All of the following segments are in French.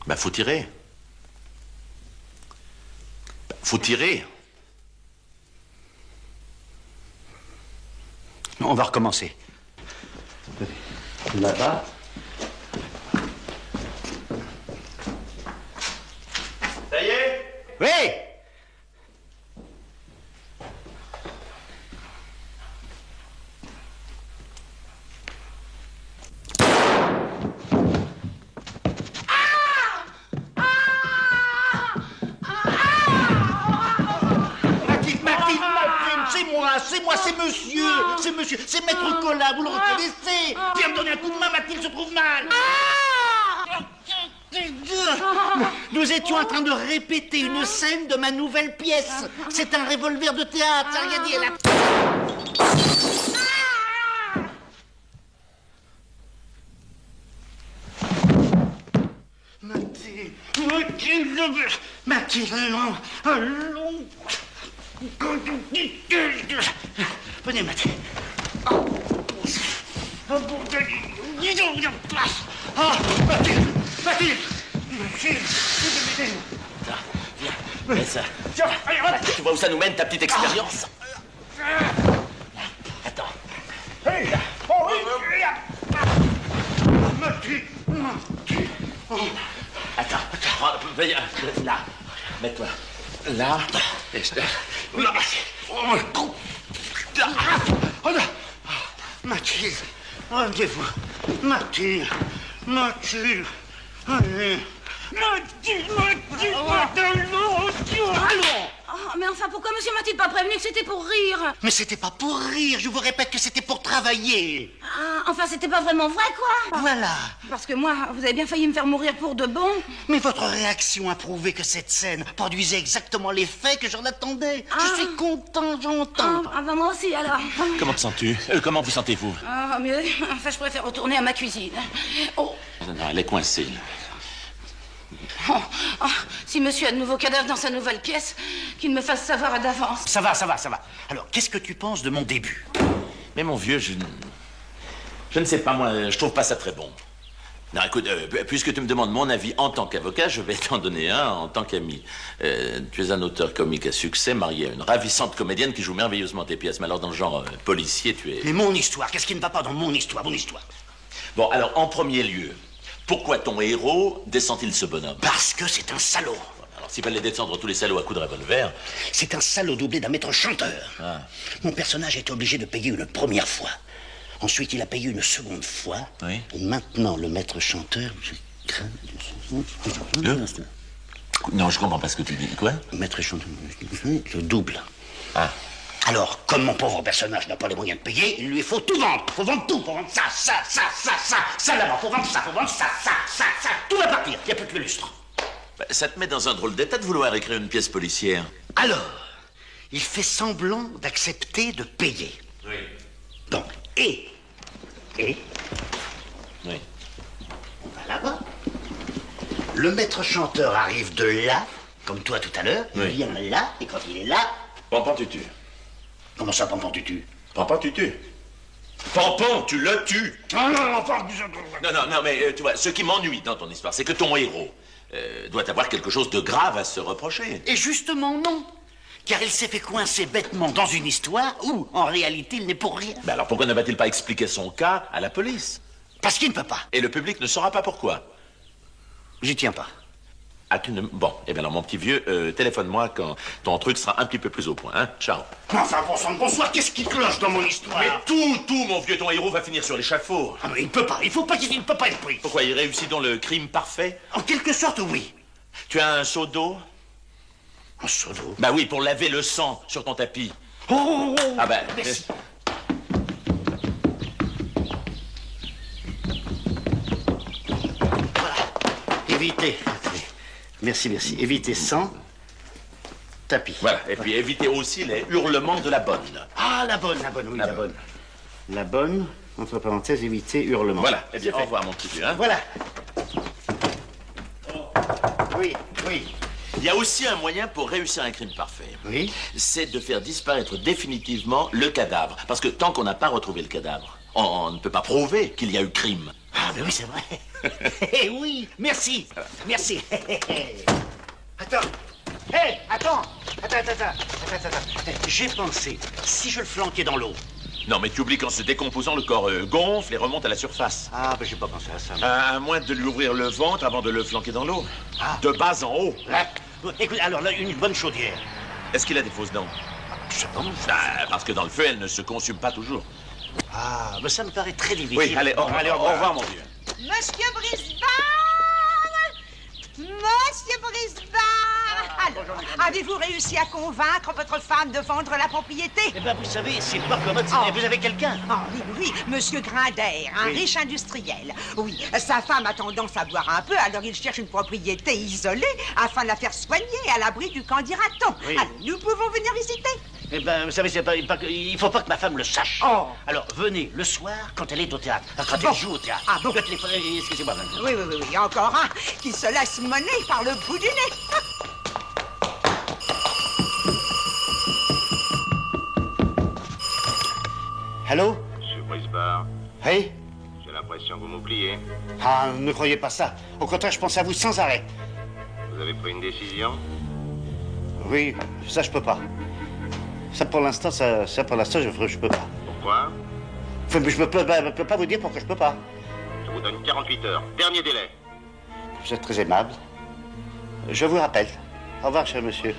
Bah, faut tirer. Bah, faut tirer. On va recommencer. Là-bas. Ça y est? Oui! C'est monsieur, c'est Maître Collat, vous le reconnaissez? Viens me donner un coup de main, Mathilde se trouve mal. Nous étions en train de répéter une scène de ma nouvelle pièce. C'est un revolver de théâtre, regardez là. Mathilde, allons. Venez, Mathilde. Mathilde. Viens, mets ça. Tu vois où ça nous mène, ta petite expérience? Attends. Attends. Là. Mets-toi. Là. Et je te... Là. Mathilde, rendez-vous. Mathilde. Allez. Mathilde. Allons. Oh, mais enfin, pourquoi monsieur m'a-t-il pas prévenu que c'était pour rire? Mais c'était pas pour rire, je vous répète que c'était pour travailler. Ah, enfin, c'était pas vraiment vrai, quoi. Voilà. Parce que moi, vous avez bien failli me faire mourir pour de bon. Mais votre réaction a prouvé que cette scène produisait exactement l'effet que j'en attendais. Je suis content, j'entends. Ah, bah moi aussi, alors. Comment te sens-tu? Comment vous sentez-vous? Ah, mieux. Enfin, je préfère retourner à ma cuisine. Oh. Non, elle est coincée, là. Oh, si monsieur a de nouveaux cadavres dans sa nouvelle pièce, qu'il me fasse savoir d'avance. Ça va. Alors, qu'est-ce que tu penses de mon début? Mais mon vieux, je ne sais pas, moi, je trouve pas ça très bon. Non, écoute, puisque tu me demandes mon avis en tant qu'avocat, je vais t'en donner un en tant qu'ami. Tu es un auteur comique à succès, marié à une ravissante comédienne qui joue merveilleusement tes pièces. Mais alors, dans le genre policier, tu es... Mais mon histoire, qu'est-ce qui ne va pas dans mon histoire? Bon, alors, en premier lieu, pourquoi ton héros descend-il ce bonhomme? Parce que c'est un salaud. Alors, s'il fallait descendre tous les salauds à coups de revolver... C'est un salaud doublé d'un maître chanteur. Ah. Mon personnage a été obligé de payer une première fois. Ensuite, il a payé une seconde fois. Oui. Et maintenant, le maître chanteur... Non, je comprends pas ce que tu dis. Quoi? Maître chanteur... Le double. Ah. Alors, comme mon pauvre personnage n'a pas les moyens de payer, il lui faut tout vendre. Faut vendre tout. Faut vendre ça là-bas. Faut vendre ça. Tout va partir. Il n'y a plus que le lustre. Bah, ça te met dans un drôle d'état de vouloir écrire une pièce policière. Alors, il fait semblant d'accepter de payer. Oui. Donc, et... Oui. On va là-bas. Le maître chanteur arrive de là, comme toi tout à l'heure. Oui. Il vient là, et quand il est là... Pampan, tu tues. Comment ça, Pampan, tu tues? Pampan, tu tues. Pampan, tu le tues. Non, mais tu vois, ce qui m'ennuie dans ton histoire, c'est que ton héros doit avoir quelque chose de grave à se reprocher. Et justement, non. Car il s'est fait coincer bêtement dans une histoire où, en réalité, il n'est pour rien. Ben alors pourquoi ne va-t-il pas expliquer son cas à la police? Parce qu'il ne peut pas. Et le public ne saura pas pourquoi. J'y tiens pas. Ah, tu ne... Bon, eh bien alors, mon petit vieux, téléphone-moi quand ton truc sera un petit peu plus au point, hein? Ciao. Enfin, bon sang de bonsoir, qu'est-ce qui cloche dans mon histoire? Mais tout, mon vieux, ton héros va finir sur l'échafaud. Ah, mais il ne peut pas, il faut pas qu'il ne peut pas être pris. Pourquoi, il réussit donc le crime parfait? En quelque sorte, oui. Tu as un seau d'eau? Un seau d'eau? Bah oui, pour laver le sang sur ton tapis. Oh, Ah ben... merci. Voilà. Évitez. Merci. Évitez sans tapis. Voilà, et puis évitez aussi les hurlements de la bonne. Ah, la bonne, oui. La bonne, entre parenthèses, éviter hurlement. Voilà, eh bien, au revoir, mon petit vieux, hein? Voilà. Oui. Il y a aussi un moyen pour réussir un crime parfait. Oui. C'est de faire disparaître définitivement le cadavre. Parce que tant qu'on n'a pas retrouvé le cadavre, on ne peut pas prouver qu'il y a eu crime. Ah mais oui, c'est vrai. Eh oui, merci. Merci. Attends. Hé, attends. Attends. J'ai pensé, si je le flanquais dans l'eau. Non, mais tu oublies qu'en se décomposant, le corps gonfle et remonte à la surface. Ah, ben j'ai pas pensé à ça. À moins de lui ouvrir le ventre avant de le flanquer dans l'eau. Ah. De bas en haut. Là, écoute, alors là, une bonne chaudière. Est-ce qu'il a des fausses dents? Je pense. Ah, parce que dans le feu, elles ne se consument pas toujours. Ah, mais ça me paraît très difficile. Oui, allez, au revoir, mon vieux. Monsieur Brisbane! Monsieur Brisbane! Alors, avez-vous réussi à convaincre votre femme de vendre la propriété? Eh ben, vous savez, c'est pas commode. Vous avez quelqu'un? Oui, Monsieur Grinder, un riche industriel. Oui, sa femme a tendance à boire un peu, alors il cherche une propriété isolée afin de la faire soigner à l'abri du candidaton. Oui. Alors, nous pouvons venir visiter? Eh ben, vous savez, il faut pas que ma femme le sache. Oh. Alors, venez le soir quand elle est au théâtre. Quand elle joue au théâtre. Ah bon? Le téléphone, excusez-moi. Oui, encore un qui se laisse mener par le bout du nez. Allô? Monsieur Brisbane, Oui? j'ai l'impression que vous m'oubliez. Ah, ne croyez pas ça. Au contraire, je pense à vous sans arrêt. Vous avez pris une décision? Oui, ça, je peux pas. Ça, pour l'instant, je peux pas. Pourquoi? Enfin, mais je peux pas vous dire pourquoi je peux pas. Je vous donne 48 heures. Dernier délai. Vous êtes très aimable. Je vous rappelle. Au revoir, cher monsieur.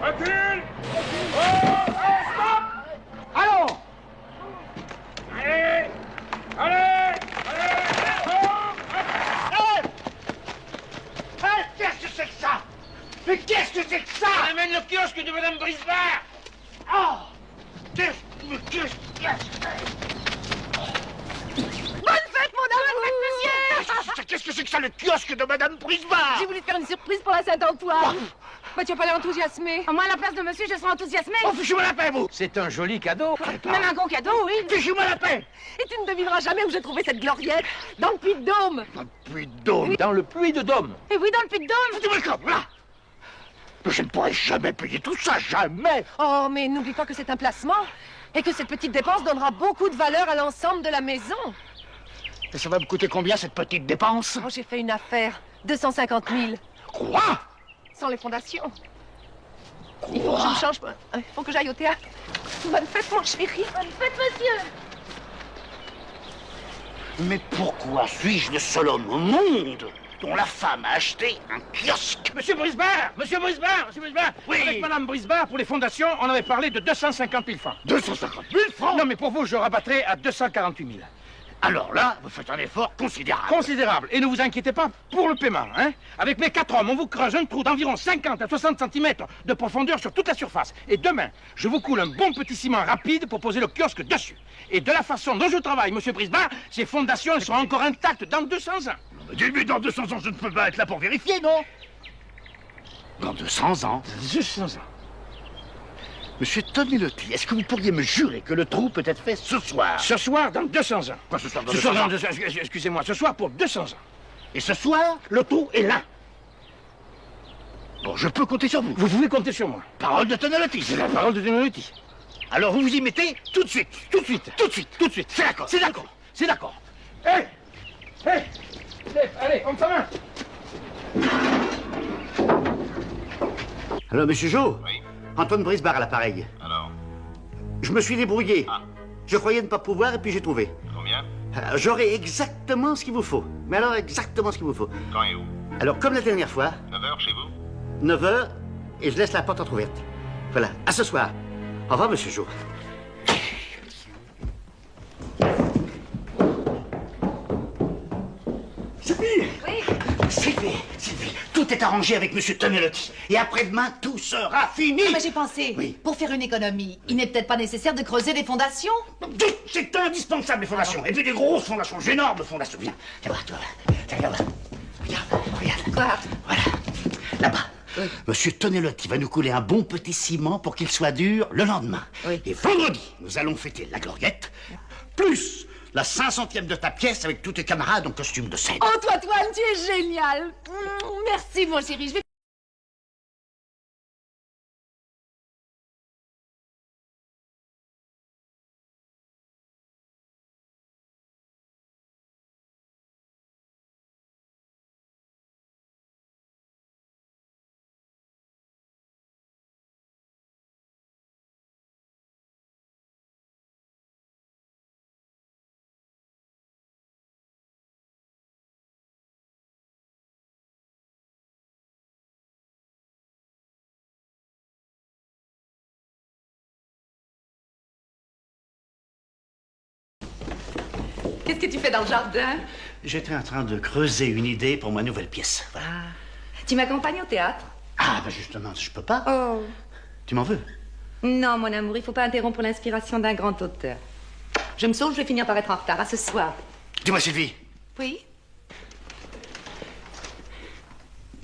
Recule! Stop! Allons! Allez! Qu'est-ce que c'est que ça? Mais qu'est-ce que c'est que ça? On amène le kiosque de Madame Brisbane! Oh! Qu'est-ce que c'est que ça, le kiosque de Madame Brisbane? J'ai voulu te faire une surprise pour la Saint-Antoine. Bah, tu vas pas l'air enthousiasmé. Moi, à la place de monsieur, je serai enthousiasmée. Oh, fichez-moi la paix, vous! C'est un joli cadeau. Même un gros cadeau, oui. Fichez-moi la paix! Et tu ne devineras jamais où j'ai trouvé cette gloriette. Dans le Puy-de-Dôme. Puis donc, Dans le puits de Dôme. Et oui, dans le Puy-de-Dôme. foutez-moi le camp, là! Je ne pourrai jamais payer tout ça, jamais! Oh, mais n'oublie pas que c'est un placement. Et que cette petite dépense donnera beaucoup de valeur à l'ensemble de la maison. Et ça va me coûter combien, cette petite dépense? Oh, j'ai fait une affaire. 250 000. Quoi? Sans les fondations. Il faut que je me change. Il faut que j'aille au théâtre. Bonne fête, mon chéri. Bonne fête, monsieur. Mais pourquoi suis-je le seul homme au monde dont la femme a acheté un kiosque? Monsieur Brisbane! Oui. Avec Madame Brisbane, pour les fondations, on avait parlé de 250 000 francs. 250 000 francs? Non, mais pour vous, je rabattrai à 248 000. Alors là, vous faites un effort considérable. Considérable. Et ne vous inquiétez pas pour le paiement, hein. Avec mes 4 hommes, on vous creuse un trou d'environ 50 à 60 cm de profondeur sur toute la surface. Et demain, je vous coule un bon petit ciment rapide pour poser le kiosque dessus. Et de la façon dont je travaille, monsieur Brisbane, ces fondations, elles seront encore intactes dans 200 ans. Mais dans 200 ans, je ne peux pas être là pour vérifier, non? Dans 200 ans? 200 ans. Monsieur Tonelotti, est-ce que vous pourriez me jurer que le trou peut être fait ce soir? Ce soir, dans 200 ans. Quoi, ce soir, dans Ce 200 soir, ans? excusez-moi, ce soir pour 200 ans. Et ce soir, le trou est là. Bon, je peux compter sur vous. Vous pouvez compter sur moi. Parole de Tonelotti. C'est la parole de Tonelotti. Alors vous vous y mettez tout de suite. Tout de suite. C'est d'accord. C'est d'accord. C'est d'accord. Hé! Hé! Allez, on main. Alors, monsieur Jo? Oui. Antoine Brisbane à l'appareil. Alors, Je me suis débrouillé. Ah. Je croyais ne pas pouvoir et puis j'ai trouvé. combien? J'aurai exactement ce qu'il vous faut. Mais alors, exactement ce qu'il vous faut. Quand et où? Alors, comme la dernière fois, 9h chez vous? 9h, et je laisse la porte entrouverte. Voilà, à ce soir. Au revoir, monsieur Jo. Sylvie! Oui. Sylvie, tout est arrangé avec monsieur Tonelotti. Et après-demain, tout sera fini. Ah, mais j'ai pensé, Oui. pour faire une économie, il n'est peut-être pas nécessaire de creuser des fondations. C'est indispensable, les fondations. Et puis des grosses fondations, d'énormes fondations. Viens voir, toi. Regarde là. Regarde. Quoi? Voilà. Là-bas. Oui. Monsieur Tonelotti va nous couler un bon petit ciment pour qu'il soit dur le lendemain. Oui. Et vendredi, nous allons fêter la gloriette, plus la 500e de ta pièce avec tous tes camarades en costume de scène. Oh, toi, Toine, tu es génial. Merci, mon chéri. Je vais... Qu'est-ce que tu fais dans le jardin? J'étais en train de creuser une idée pour ma nouvelle pièce. Voilà. Ah. Tu m'accompagnes au théâtre? Ah, ben justement, je peux pas. Oh. Tu m'en veux? Non, mon amour, il faut pas interrompre l'inspiration d'un grand auteur. Je me sauve, je vais finir par être en retard. À ce soir. Dis-moi, Sylvie. Oui?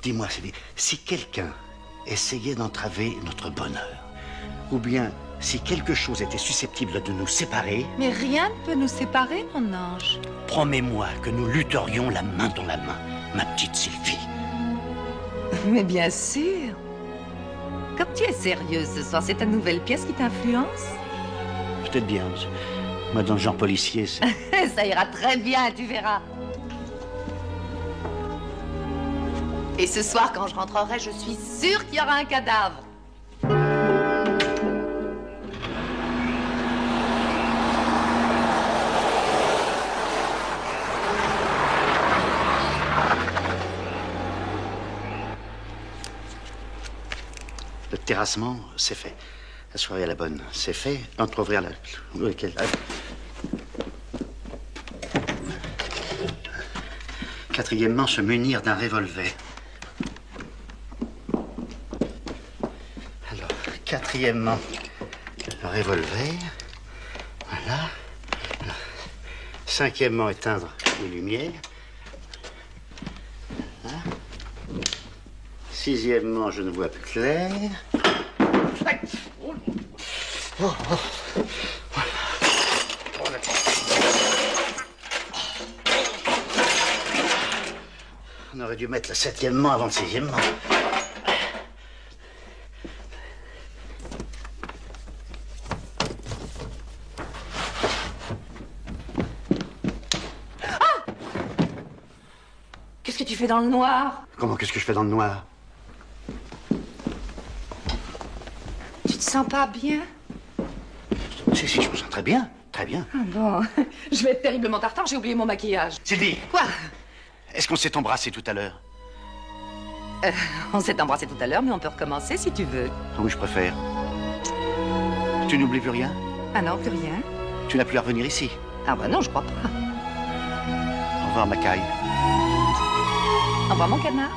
Dis-moi, Sylvie, si quelqu'un essayait d'entraver notre bonheur, ou bien si quelque chose était susceptible de nous séparer... Mais rien ne peut nous séparer, mon ange. Promets-moi que nous lutterions la main dans la main, ma petite Sylvie. Mais bien sûr. Comme tu es sérieuse ce soir, c'est ta nouvelle pièce qui t'influence? Peut-être bien. Moi, dans le genre policier, c'est... Ça ira très bien, tu verras. Et ce soir, quand je rentrerai, je suis sûre qu'il y aura un cadavre. Le terrassement, c'est fait. La soirée à la bonne, c'est fait. Entreouvrir la... Quatrièmement, se munir d'un revolver. Alors, quatrièmement, le revolver. Voilà. Cinquièmement, éteindre les lumières. Voilà. Sixièmement, je ne vois plus clair. Oh, oh. On aurait dû mettre le septièmement avant le sixièmement. Qu'est-ce que tu fais dans le noir? Comment, qu'est-ce que je fais dans le noir? Tu te sens pas bien? Si, je me sens très bien. Très bien. Ah bon, je vais être terriblement en retard, j'ai oublié mon maquillage. Sylvie! Quoi? Est-ce qu'on s'est embrassé tout à l'heure? On s'est embrassé tout à l'heure, mais on peut recommencer si tu veux. Ah oui, je préfère. Tu n'oublies plus rien? Ah non, plus rien. Tu n'as plus à revenir ici? Ah bah non, je crois pas. Au revoir, Macaille. Au revoir, mon canard.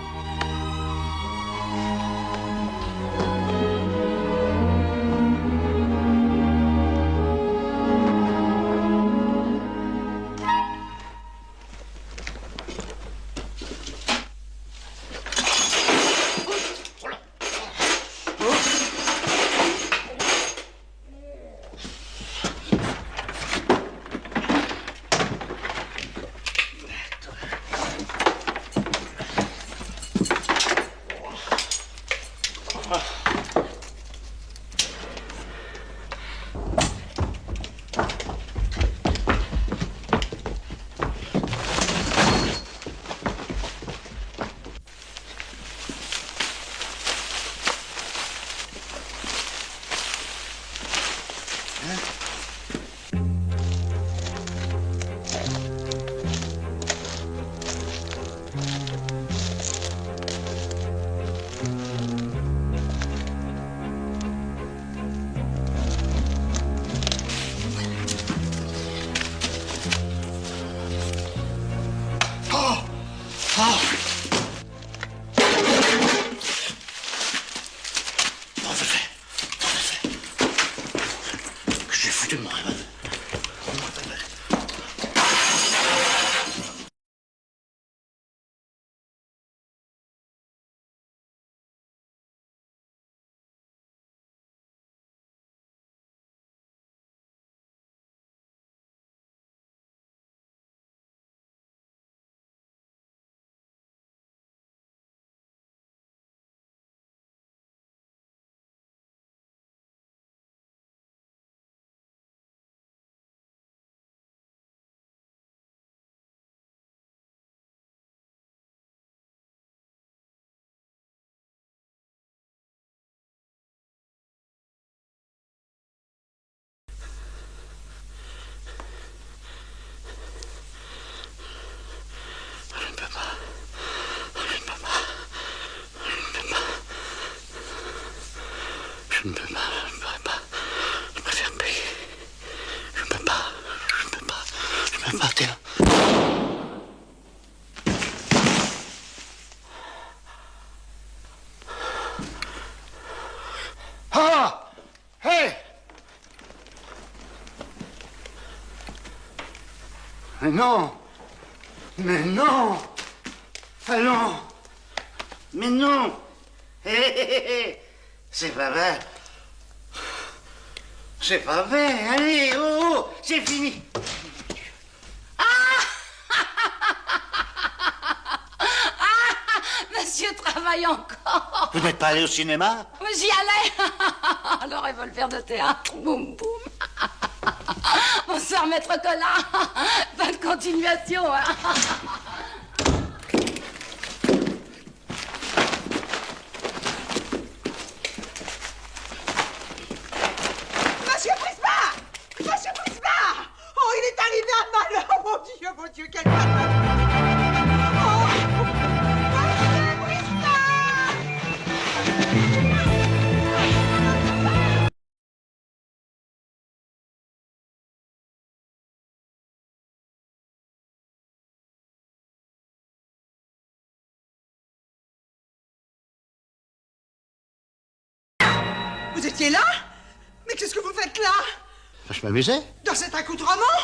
Je ne peux pas, je ne pourrais pas. Je préfère payer. Je ne peux pas, je ne peux pas, je ne peux pas, Théa. Ah! Hey! Mais non! Mais non! Ah non! Mais non! Hé, hé, hé, hé! C'est pas vrai! C'est pas vrai! Allez, oh, oh! C'est fini! Monsieur travaille encore. Vous n'êtes pas allé au cinéma? J'y allais. Le revolver de théâtre. Boum, boum. Bonsoir, maître Collin. Bonne continuation. Monsieur Prisma! Monsieur Prisma! Oh, il est arrivé un malheur! Mon Dieu, quel malheur! Oh! Monsieur Prisma! Vous étiez là? Mais qu'est-ce que vous faites là? Je m'amusais. Dans cet accoutrement?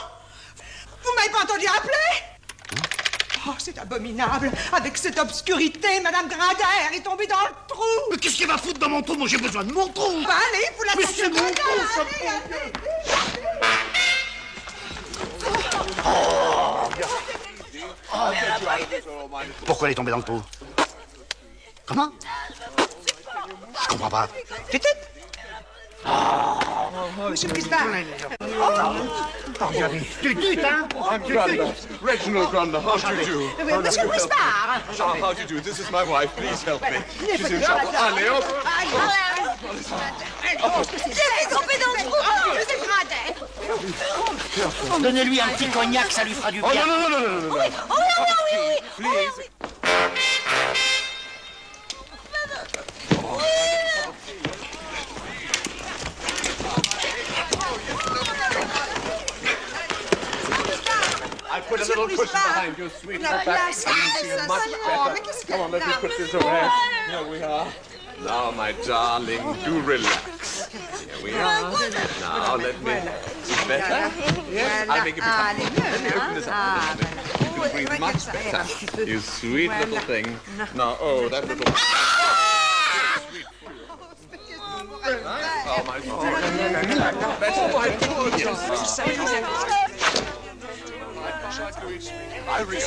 Vous m'avez pas entendu appeler? Oh, c'est abominable. Avec cette obscurité, Madame Grindaire est tombée dans le trou. Mais qu'est-ce qu'il va foutre dans mon trou? Moi, j'ai besoin de mon trou. Bah, allez, vous la Mais c'est mon trou, ça. Pourquoi elle est tombée dans le trou? Comment? Je comprends pas. Monsieur Prisma. Regardez. Tutut, hein? Reginald Grundler, how do you do? Monsieur Prisma. How do you do? This is my wife. Please help me. She's in trouble. Allez, hop. J'ai tombé dans le trou. Monsieur Grindaire. Donnez-lui un petit cognac, ça lui fera du bien. Oh, non. Oui. Please. I put a little cushion behind your sweet back. I didn't see it much better. Come on, let me put this away. Here we are. Now, my darling, do relax. Here we are. Now, let me... Is it better? Yes, I'll make it become... Let me open this up a little bit. You can breathe much better. You sweet little thing. Now, oh, that little... Oh, my God. Oh, my God. Yes. I really...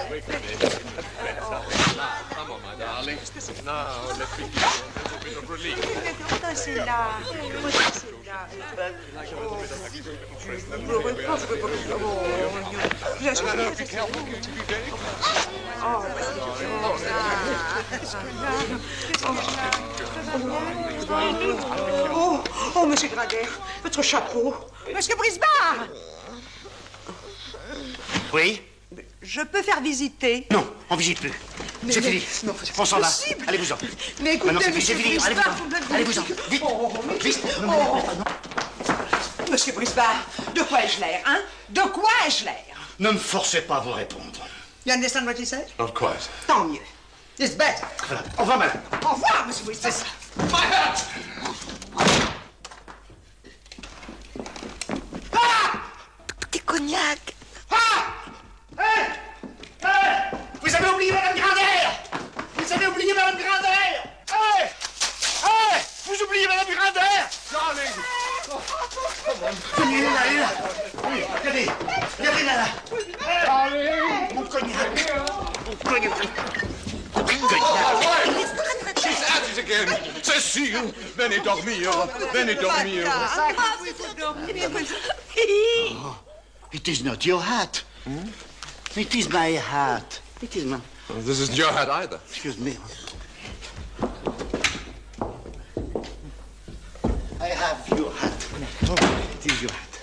Wait a minute. That's better. Now, come on, my darling. Now, let me give you a little bit of relief. Oh, Monsieur Grindaire, votre chapeau. Monsieur Prisma. Oui? Je peux faire visiter? Non, on visite plus. C'est fini. Non, On s'en va. possible. Allez-vous-en. Mais écoutez, Maintenant, c'est Monsieur fini. Prisma, Allez-vous-en. Vite. Vite. Monsieur Prisma, de quoi ai-je l'air, hein? De quoi ai-je l'air? Ne me forcez pas à vous répondre. You understand what he said? Not quite. Tant mieux. It's better. Voilà. Au revoir, madame. Au revoir, Monsieur Prisma. My hat! Petit cognac. Vous avez oublié Madame Grindaire! Vous avez oublié Madame Grindaire! Hey! Hey! Vous oubliez Madame Grindaire! Darling! Venez, là, elle est là! Regardez! Regardez là! Darling! Mon cognac! Mon cognac! She's at it again! Cécile! Venez dormir! Venez dormir! Oh, it is not your hat. It is my hat. It is my... Oh, this isn't your hat either. Excuse me. I have your hat. Oh, it is your hat.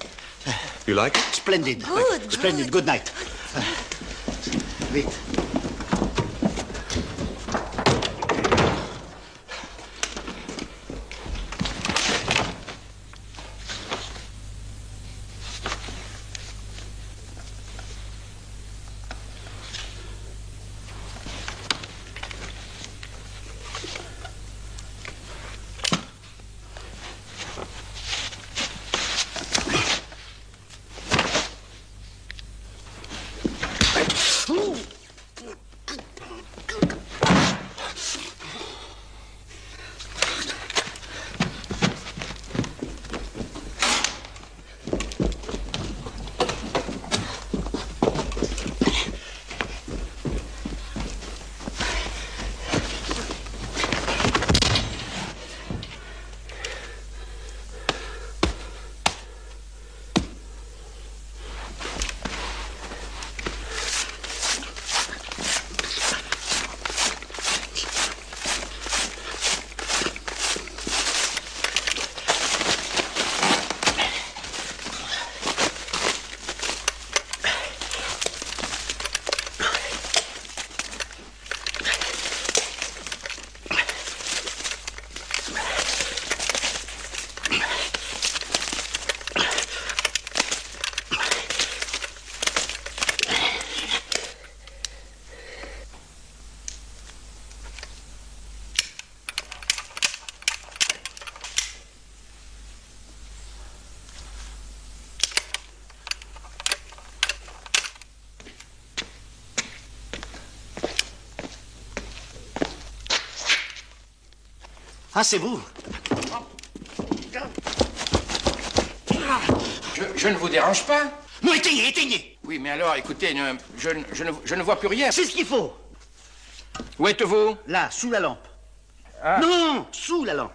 You like it? Splendid. Good. Splendid. Good night. Vite. Ah, c'est vous? Je ne vous dérange pas? Non, éteignez, éteignez! Oui, mais alors, écoutez, je ne vois plus rien. C'est ce qu'il faut. Où êtes-vous? Là, sous la lampe. Ah. Non, sous la lampe.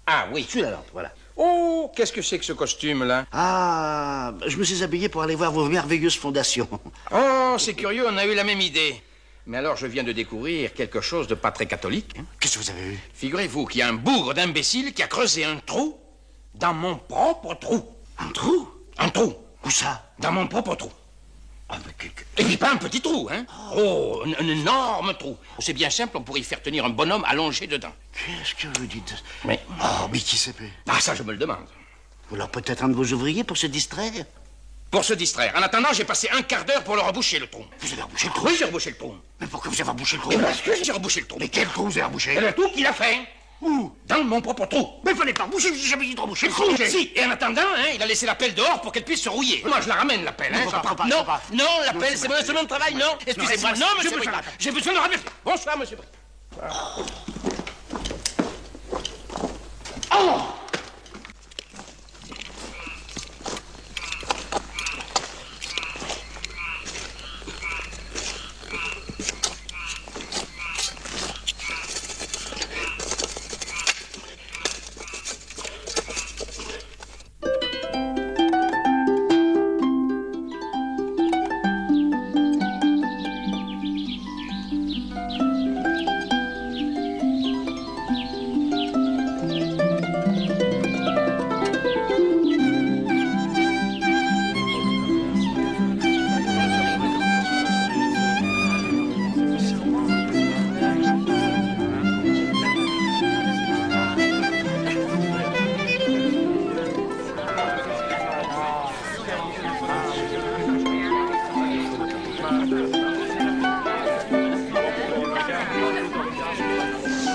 Ah, oui. Sous la lampe, voilà. Oh, qu'est-ce que c'est que ce costume-là? Ah, je me suis habillé pour aller voir vos merveilleuses fondations. Oh, c'est curieux, on a eu la même idée. Mais alors, je viens de découvrir quelque chose de pas très catholique. Qu'est-ce que vous avez vu? Figurez-vous qu'il y a un bougre d'imbécile qui a creusé un trou dans mon propre trou. Un trou? Un trou. Où ça? Dans mon propre trou. Ah, mais Et puis pas un petit trou, hein? Oh, un énorme trou. C'est bien simple, on pourrait y faire tenir un bonhomme allongé dedans. Qu'est-ce que vous dites? Mais... Oh, mais qui sait? Ah, ça, je me le demande. Ou alors peut-être un de vos ouvriers pour se distraire? Pour se distraire. En attendant, j'ai passé un quart d'heure pour leur reboucher le trou. Vous avez rebouché le trou? Oui, j'ai rebouché le trou. Mais pourquoi vous avez rebouché le trou? Et parce que j'ai rebouché le trou. Mais quel trou vous avez rebouché? C'est le trou qu'il a fait. Où? Dans mon propre trou. Mais il fallait pas reboucher, j'ai jamais dit de reboucher le trou. Si, et en attendant, hein, il a laissé la pelle dehors pour qu'elle puisse se rouiller. Moi, je la ramène, la pelle. Hein, Non, faut pas, non, faut pas. non, la pelle, c'est mon travail, non. Excusez-moi, non, monsieur Bricard. J'ai besoin de ramener. Bonsoir, monsieur Bricard. Oh!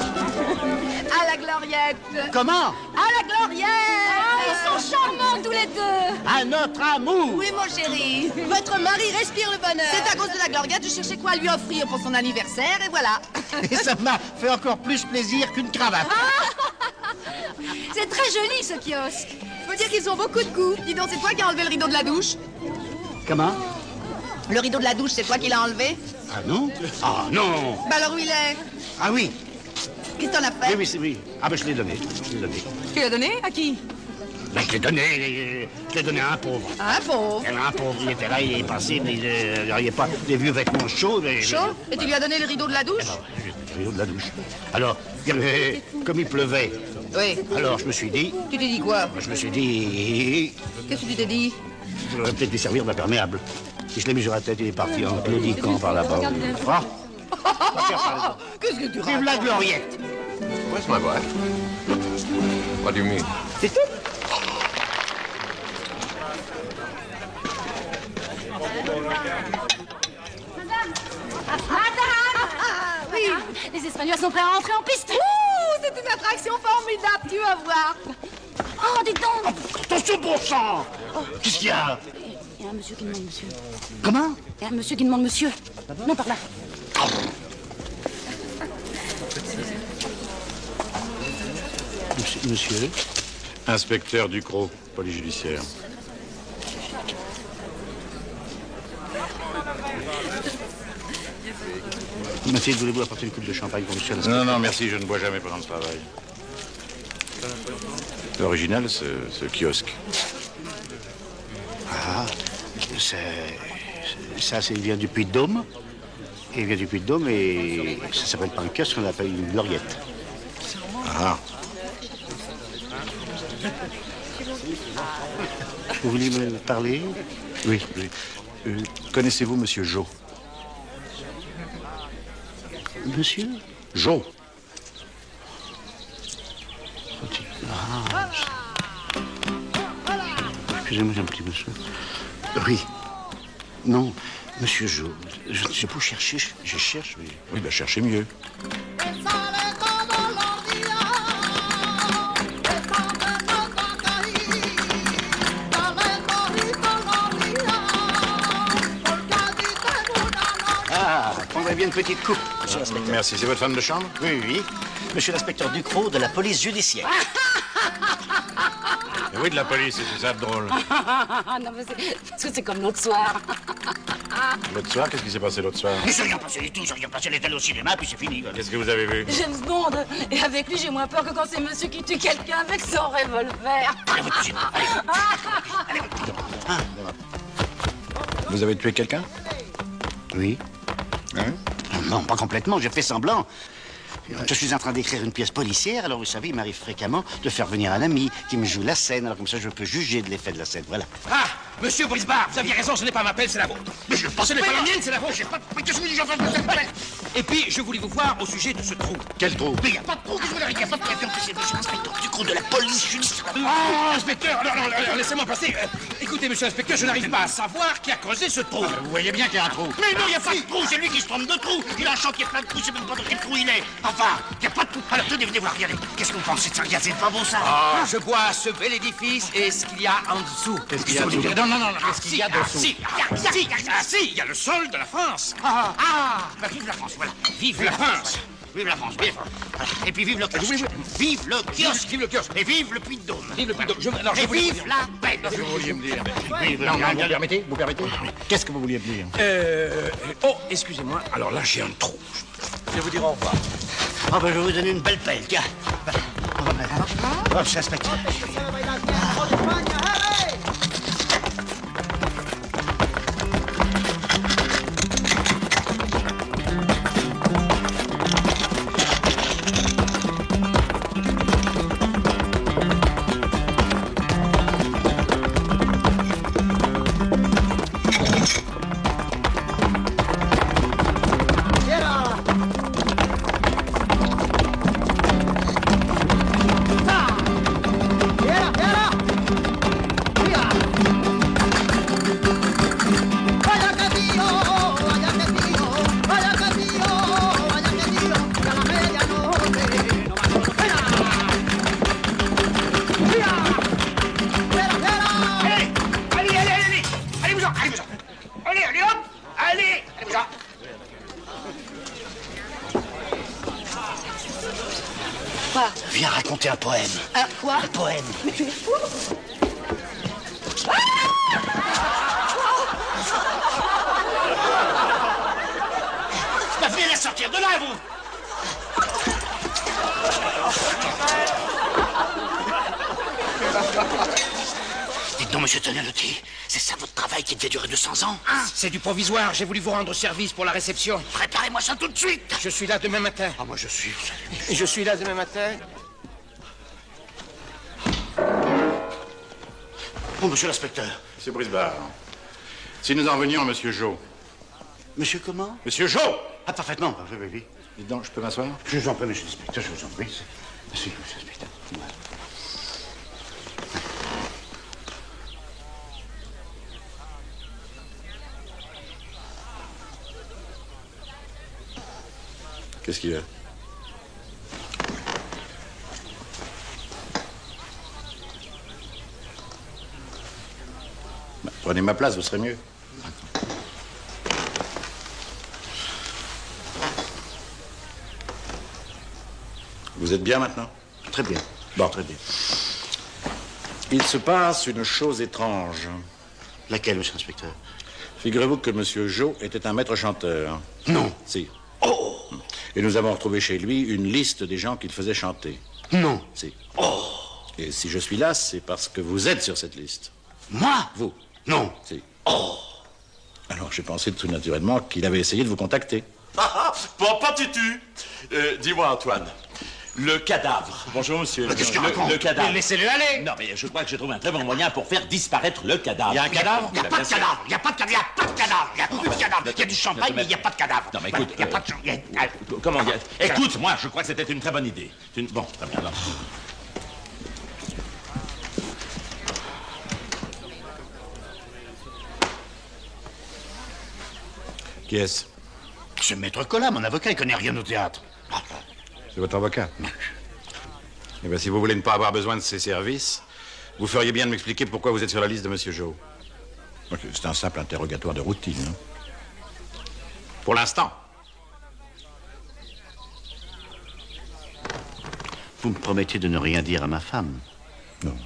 À la gloriette. Comment? À la gloriette. Ils sont charmants tous les deux. À notre amour! Oui, mon chéri. Votre mari respire le bonheur. C'est à cause de la gloriette, je cherchais quoi à lui offrir pour son anniversaire, et voilà. Et ça m'a fait encore plus plaisir qu'une cravate. C'est très joli, ce kiosque. Faut dire qu'ils ont beaucoup de goût. Dis donc, c'est toi qui as enlevé le rideau de la douche? Comment? Le rideau de la douche, c'est toi qui l'as enlevé? Ah non? Ah non! Bah alors où il est? Ah oui! Qu'est-ce que t'en as fait? Oui, oui, c'est oui. Ah ben je l'ai donné. Je l'ai donné. Tu l'as donné? À qui? Ben, je l'ai donné à un pauvre. À un pauvre. Un pauvre, il était là, il est passé, mais il n'avait pas des vieux vêtements chauds. Mais, Chaud? Et tu lui as donné le rideau de la douche? le rideau de la douche. Alors, comme il pleuvait, Oui. alors je me suis dit, Tu t'es dit quoi? je me suis dit, Qu'est-ce que tu t'es dit? j'aurais peut-être lui servir d'imperméable. Et je l'ai mis sur la tête, il est parti en claudiquant par là-bas. Ah! Qu'est-ce que tu Vive racontes? la gloriette! Where's my wife? What do you mean? C'est tout? Oui. Les Espagnols sont prêts à rentrer en piste. Ouh, c'est une attraction formidable, tu vas voir. Oh, dis donc. Attention, bon sang! Qu'est-ce qu'il y a? Il y a un monsieur qui demande monsieur. Comment? Il y a un monsieur qui demande monsieur. Non, par là. Monsieur? Inspecteur Ducrot, police judiciaire. Monsieur, voulez-vous apporter une coupe de champagne pour monsieur l'inspecteur? Non, non, merci, je ne bois jamais pendant le travail. C'est original, ce kiosque. Ah, ça, il vient du Puy-de-Dôme. Il vient du Puy-de-Dôme et ça s'appelle pas un kiosque, on l'appelle une gloriette. Ah. Vous voulez me parler? Oui, oui. Connaissez-vous Monsieur Jo? Monsieur? Jo. Ah. Excusez-moi un petit monsieur. Oui. Non, monsieur Jo. Je peux chercher, je cherche, mais... Oui, ben cherchez mieux. Ah, prendrait bien une petite coupe. monsieur l'inspecteur. Merci. C'est votre femme de chambre? Oui, oui. Monsieur l'inspecteur Ducrot de la police judiciaire. Oui, de la police, c'est ça de drôle. Non, mais parce que c'est comme l'autre soir. L'autre soir, qu'est-ce qui s'est passé l'autre soir? Mais c'est rien passé du tout, c'est rien passé. Elle est allée au cinéma, puis c'est fini. Qu'est-ce que vous avez vu? James Bond. Et avec lui, j'ai moins peur que quand c'est monsieur qui tue quelqu'un avec son revolver. Allez, votre cinéma, allez. Vous avez tué quelqu'un? Oui. Hein? Non, pas complètement, j'ai fait semblant. Je suis en train d'écrire une pièce policière, alors vous savez, il m'arrive fréquemment de faire venir un ami qui me joue la scène, alors comme ça je peux juger de l'effet de la scène, voilà. Ah, monsieur Brisbard, vous aviez raison, ce n'est pas ma pelle, c'est la vôtre. Mais je pense Ce n'est pas la mienne, c'est la vôtre. Mais qu'est-ce que vous dites, j'en fais. Et puis, je voulais vous voir au sujet de ce trou. Quel trou? Mais il n'y a pas de trou, qu'est-ce que vous avez dit? Il n'y a pas de trou, c'est monsieur l'inspecteur Ducrot de la police judiciaire. Oh, inspecteur, non, laissez-moi passer. Écoutez, monsieur l'inspecteur, je n'arrive pas à savoir qui a creusé ce trou. Vous voyez bien qu'il y a un trou. Mais non, il n'y a pas de trou, c'est lui qui se trompe de trou. Il a un champ qui est plein de trous, je sais même pas dans quel trou il est. Enfin, il n'y a pas de trou. Alors tenez, venez voir, regardez. Qu'est-ce que vous pensez de ça? Regardez, c'est pas beau ça? Ah, je vois ce bel édifice et ce qu'il y a en dessous. Qu'est-ce qu'il y a dessous? Non, Qu'est-ce qu'il y a dessous? Il y a le sol de la France. Bah, vive la France, voilà. Vive la France. Vive la France, vive. Voilà. Et puis vive le kiosque. Vive le kiosque. Vive le kiosque. Et vive le Puy-de-Dôme. Vive le Puy-de-Dôme. Et vive la paix. Qu'est-ce que vous vouliez me dire? Non, Vous permettez? Vous permettez? Qu'est-ce que vous vouliez me dire? Oh, excusez-moi. Alors là, j'ai un trou. Je vais vous dire au revoir. Ah, ben, je vais vous donner une belle pelle, tiens. Oh, monsieur l'inspecteur. Viens raconter un poème. Un quoi? Un poème. Mais tu es fou? Bah, venez la sortir de là, vous. Dites donc, monsieur Tognalotti, c'est ça votre travail qui devait durer 200 ans, hein? C'est du provisoire. J'ai voulu vous rendre service pour la réception. Préparez-moi ça tout de suite. Je suis là demain matin. Ah, moi, je suis... Je suis là demain matin. Bon, monsieur l'inspecteur. Monsieur Brisbard, si nous en revenions à monsieur Jo. Monsieur comment? Monsieur Jo! Ah, parfaitement. Oui, oui, oui. Dites donc, je peux m'asseoir? Je vous en prie, monsieur l'inspecteur, je vous en prie. Monsieur l'inspecteur. Qu'est-ce qu'il y a? Bah, prenez ma place, vous serez mieux. Vous êtes bien maintenant? Très bien. Bon. Très bien. Il se passe une chose étrange. Laquelle, monsieur l'inspecteur? Figurez-vous que monsieur Jo était un maître chanteur. Non. Si. Oh! Et nous avons retrouvé chez lui une liste des gens qu'il faisait chanter. Non. Si. Oh! Et si je suis là, c'est parce que vous êtes sur cette liste. Moi? Vous? Non. Si. Oh! Alors j'ai pensé tout naturellement qu'il avait essayé de vous contacter. Bon, pas tutu. Dis-moi, Antoine, le cadavre. Bonjour, monsieur. Qu'est-ce qu'il raconte? Le cadavre. Mais laissez-le aller. Non, mais je crois que j'ai trouvé un très bon moyen pour faire disparaître le cadavre. Il y a un cadavre? Il n'y a pas de cadavre. Il n'y a pas de cadavre. Il n'y a pas de cadavre. Il n'y a plus de cadavre. Il y a du champagne, mais il n'y a pas de cadavre. Non, mais écoute, Il n'y a pas de champagne. Comment dire? Écoute, moi, je crois que c'était une très bonne idée. Bon, très bien, alors. Qui est-ce? Ce maître Collat, mon avocat, il connaît rien au théâtre. C'est votre avocat? Eh bien, si vous voulez ne pas avoir besoin de ses services, vous feriez bien de m'expliquer pourquoi vous êtes sur la liste de monsieur Jo. C'est un simple interrogatoire de routine. Hein. Pour l'instant. Vous me promettez de ne rien dire à ma femme? Non.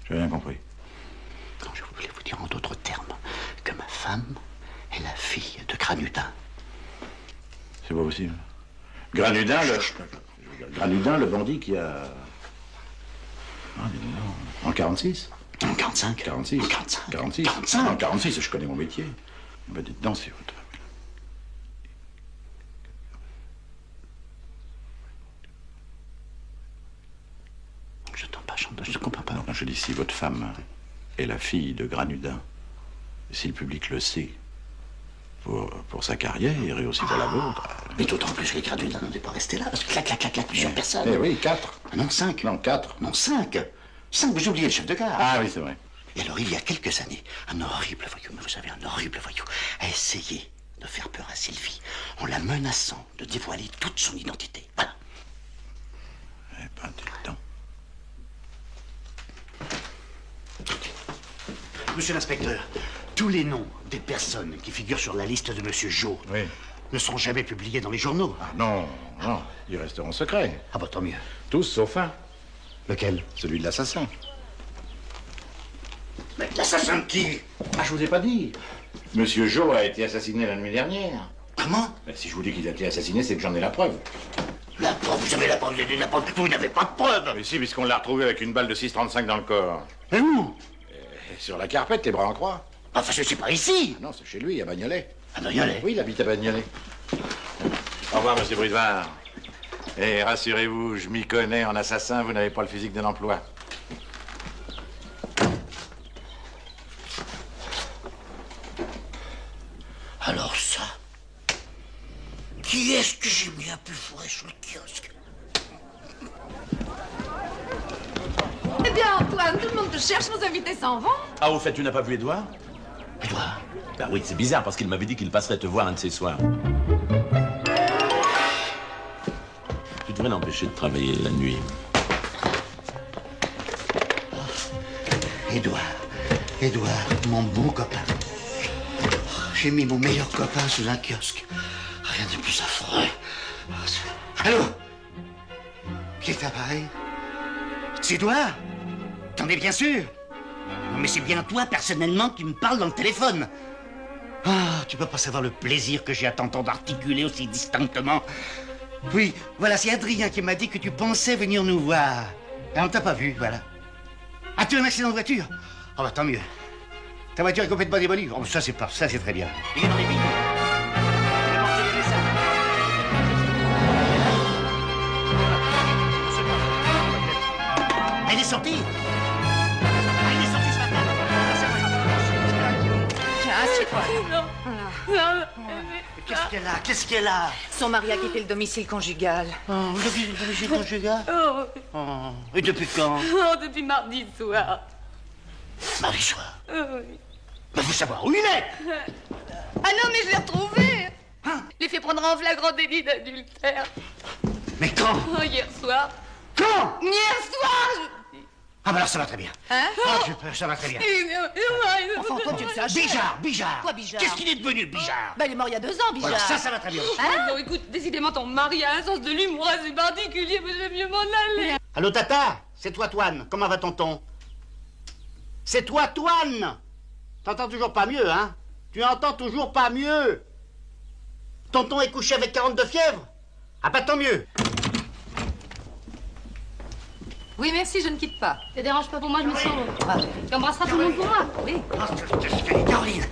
J'ai rien compris. Quand je voulais vous dire en d'autres termes que ma femme est la fille de Granudin. C'est pas possible. Granudin, le bandit qui a... Ah, dis donc. En 46? En 45? 46. En 45. 46. 45. En 46, je connais mon métier. Ben, dites donc, c'est votre... Je ne comprends pas. Non, je dis si votre femme est la fille de Granudin, si le public le sait, pour sa carrière et aussi pour la vôtre... Mais d'autant plus que Granudin n'est pas resté là, parce que clac, plusieurs personnes. Eh oui, 4. Ah non, 5. Non, 4. Non, 5. 5, vous oubliez le chef de gare. Ah oui, c'est vrai. Et alors, il y a quelques années, un horrible voyou, mais vous savez, un horrible voyou, a essayé de faire peur à Sylvie en la menaçant de dévoiler toute son identité. Voilà. Eh ben, dites donc. Monsieur l'inspecteur, tous les noms des personnes qui figurent sur la liste de Monsieur Jo ne seront jamais publiés dans les journaux. Ah non, non, ils resteront secrets. Ah bah tant mieux. Tous sauf un. Lequel? Celui de l'assassin. Mais l'assassin de qui? Ah, je vous ai pas dit. Monsieur Jo a été assassiné la nuit dernière. Comment? Mais si je vous dis qu'il a été assassiné, c'est que j'en ai la preuve. La preuve? Vous avez la preuve? Vous n'avez pas de preuve? Mais si, puisqu'on l'a retrouvé avec une balle de 6,35 dans le corps. Et où? Sur la carpette, les bras en croix. Enfin, je suis pas ici. Ah non, c'est chez lui, à Bagnolet. À Bagnolet? Oui, il habite à Bagnolet. Au revoir, monsieur Bridevard. Et rassurez-vous, je m'y connais en assassin, vous n'avez pas le physique de l'emploi. Alors ça, qui est-ce que j'ai mis à plus fourrer sur le kiosque? Eh bien, Antoine, tout le monde te cherche, nos invités s'en vont. Ah, au fait, tu n'as pas vu Édouard? Édouard? Ben oui, c'est bizarre, parce qu'il m'avait dit qu'il passerait te voir un de ces soirs. Tu devrais l'empêcher de travailler la nuit. Édouard, mon bon copain. J'ai mis mon meilleur copain sous un kiosque. Rien de plus affreux. Allô? Qui est l'appareil? C'est Édouard? T'en es bien sûr? Non, mais c'est bien toi, personnellement, qui me parle dans le téléphone. Ah, tu peux pas savoir le plaisir que j'ai à t'entendre articuler aussi distinctement. Oui, voilà, c'est Adrien qui m'a dit que tu pensais venir nous voir. Et on t'a pas vu, voilà. Ah, tu as un accident de voiture? Oh, bah tant mieux. Ta voiture est complètement démolie. Oh, ça, c'est pas... ça, c'est très bien. Il est dans les billes. Il a mentionné ça. Elle est sortie. Elle est sortie ce matin. Tiens, assieds-toi. Qu'est-ce qu'elle a? Qu'est-ce qu'elle a? Son mari a quitté le domicile conjugal. Oh, le domicile conjugal? Oh. Et depuis quand? Oh, depuis mardi soir. Mardi soir? Oui. Mais faut savoir où il est. Ah non, mais je l'ai retrouvé. Je l'ai fait prendre en flagrant délit d'adultère. Mais quand? Oh, hier soir. Quand? Hier soir. Ah, bah alors ça va très bien. Hein? Ah, ça va très bien. Enfin, toi, tu le saches. Bijard. Quoi, Bijard? Qu'est-ce qu'il est devenu, Bijard? Ben, il est mort il y a 2 ans, Bijard. Voilà, ça va très bien. Hein? Non, écoute, décidément, ton mari a un sens de l'humour assez particulier, mais j'aime mieux m'en aller. Allô, Tata? C'est toi, Toine. Comment va tonton? C'est toi, Toine. T'entends toujours pas mieux, hein? Tu entends toujours pas mieux. Tonton est couché avec 42 fièvre? Ah, pas tant mieux. Oui, merci, je ne quitte pas. Ça dérange pas pour moi, je me sens. Ah, Tu embrasseras tout le monde pour moi. oui. Caroline,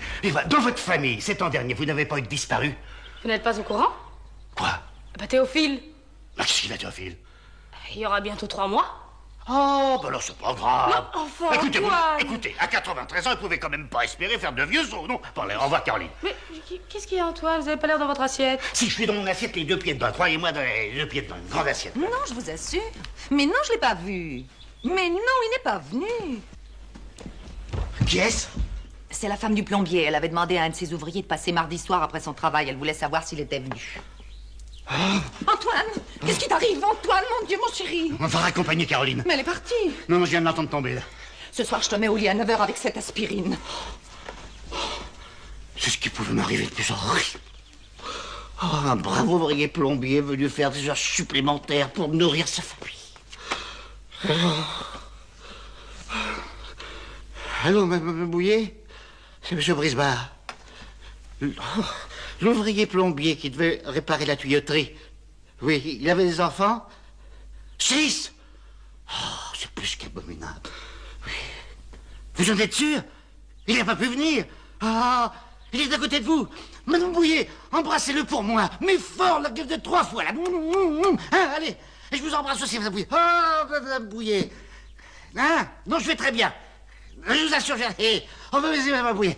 dans votre famille, ces temps derniers, vous n'avez pas eu de disparu? Vous n'êtes pas au courant? Quoi? Bah, Théophile. Ah, qu'est-ce qu'il a, Théophile? Il y aura bientôt 3 mois. Oh, ben alors c'est pas grave. Non, enfin, écoutez, Antoine. écoutez, à 93 ans, vous pouvez quand même pas espérer faire de vieux os, non? Bon, allez, au revoir, Caroline. Mais qu'est-ce qu'il y a, Antoine? Vous avez pas l'air dans votre assiette. Si je suis dans mon assiette, les 2 pieds dedans, croyez-moi, dans les 2 pieds dedans, une grande assiette. Non, je vous assure. Mais non, je l'ai pas vu. Mais non, il n'est pas venu. Qui est-ce? C'est la femme du plombier. Elle avait demandé à un de ses ouvriers de passer mardi soir après son travail. Elle voulait savoir s'il était venu. Antoine, qu'est-ce qui t'arrive, Antoine? Mon Dieu, mon chéri. On va raccompagner Caroline. Mais elle est partie. Non, je viens de l'entendre tomber, là. Ce soir, je te mets au lit à 9h avec cette aspirine. C'est ce qui pouvait m'arriver de plus horrible. Oh, un brave ouvrier plombier venu faire des heures supplémentaires pour nourrir sa famille. Allô, Mme Bouillet? C'est M. Brisbard. L'ouvrier plombier qui devait réparer la tuyauterie. Oui, il avait des enfants? 6! Oh, c'est plus qu'abominable. Oui. Vous en êtes sûr? Il n'a pas pu venir? Ah, il est à côté de vous. Madame Bouillet, embrassez-le pour moi. Mais fort, la gueule de 3 fois, là. Hein, allez, et je vous embrasse aussi, Madame Bouillet. Oh, Madame Bouillet. Hein? Non, je vais très bien. Je vous assure, on va baiser Madame Bouillet.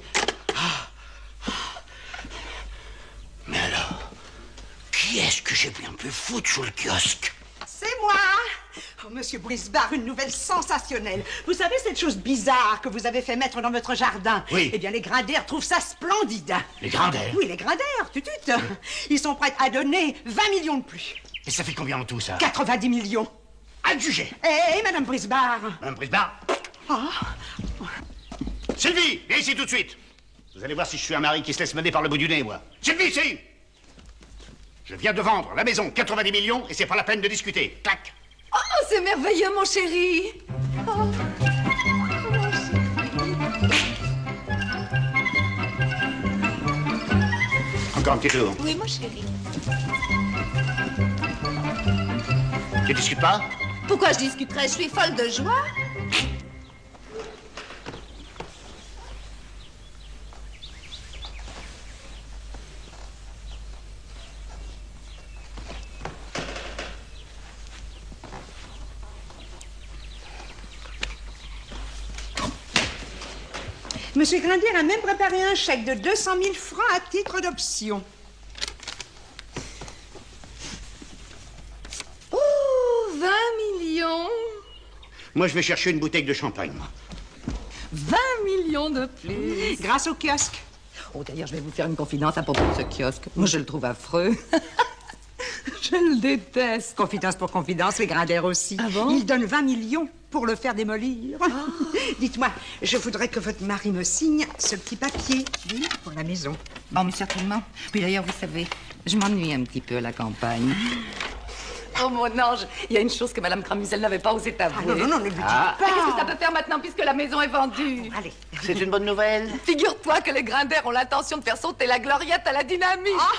Mais alors, qui est-ce que j'ai bien pu foutre sous le kiosque? C'est moi. Oh, Monsieur Brisbard, une nouvelle sensationnelle. Vous savez cette chose bizarre que vous avez fait mettre dans votre jardin? Oui. Eh bien, les Grinders trouvent ça splendide. Les Grinders? Oui, les Grinders, tutut. Ils sont prêts à donner 20 millions de plus. Et ça fait combien en tout, ça? 90 millions. Adjugé. Eh, Madame Brisbard. Madame Brisbard? Ah. Sylvie, viens ici tout de suite. Vous allez voir si je suis un mari qui se laisse mener par le bout du nez, moi. Sylvie, ici! Je viens de vendre la maison, 90 millions, et c'est pas la peine de discuter. Clac! Oh, c'est merveilleux, mon chéri. Oh. Encore un petit tour. Oui, mon chéri. Tu discutes pas? Pourquoi je discuterais? Je suis folle de joie. Monsieur Grinder a même préparé un chèque de 200 000 francs à titre d'option. Oh, 20 millions. Moi, je vais chercher une bouteille de champagne, moi. 20 millions de plus. Grâce au kiosque. Oh, d'ailleurs, je vais vous faire une confidence à propos de ce kiosque. Moi, je le trouve affreux. Je le déteste. Confidence pour confidence, les Grinders aussi. Ah bon? Ils donnent 20 millions pour le faire démolir. Dites-moi, je voudrais que votre mari me signe ce petit papier, oui, pour la maison. Bon, mais certainement. Puis d'ailleurs, vous savez, je m'ennuie un petit peu à la campagne. Oh, mon ange, il y a une chose que Mme Cramusel n'avait pas osé t'avouer. Ah, non, ne lui dites Ah. pas. Qu'est-ce que ça peut faire maintenant puisque la maison est vendue? Allez. C'est une bonne nouvelle? Figure-toi que les Grinders ont l'intention de faire sauter la gloriette à la dynamite. Ah.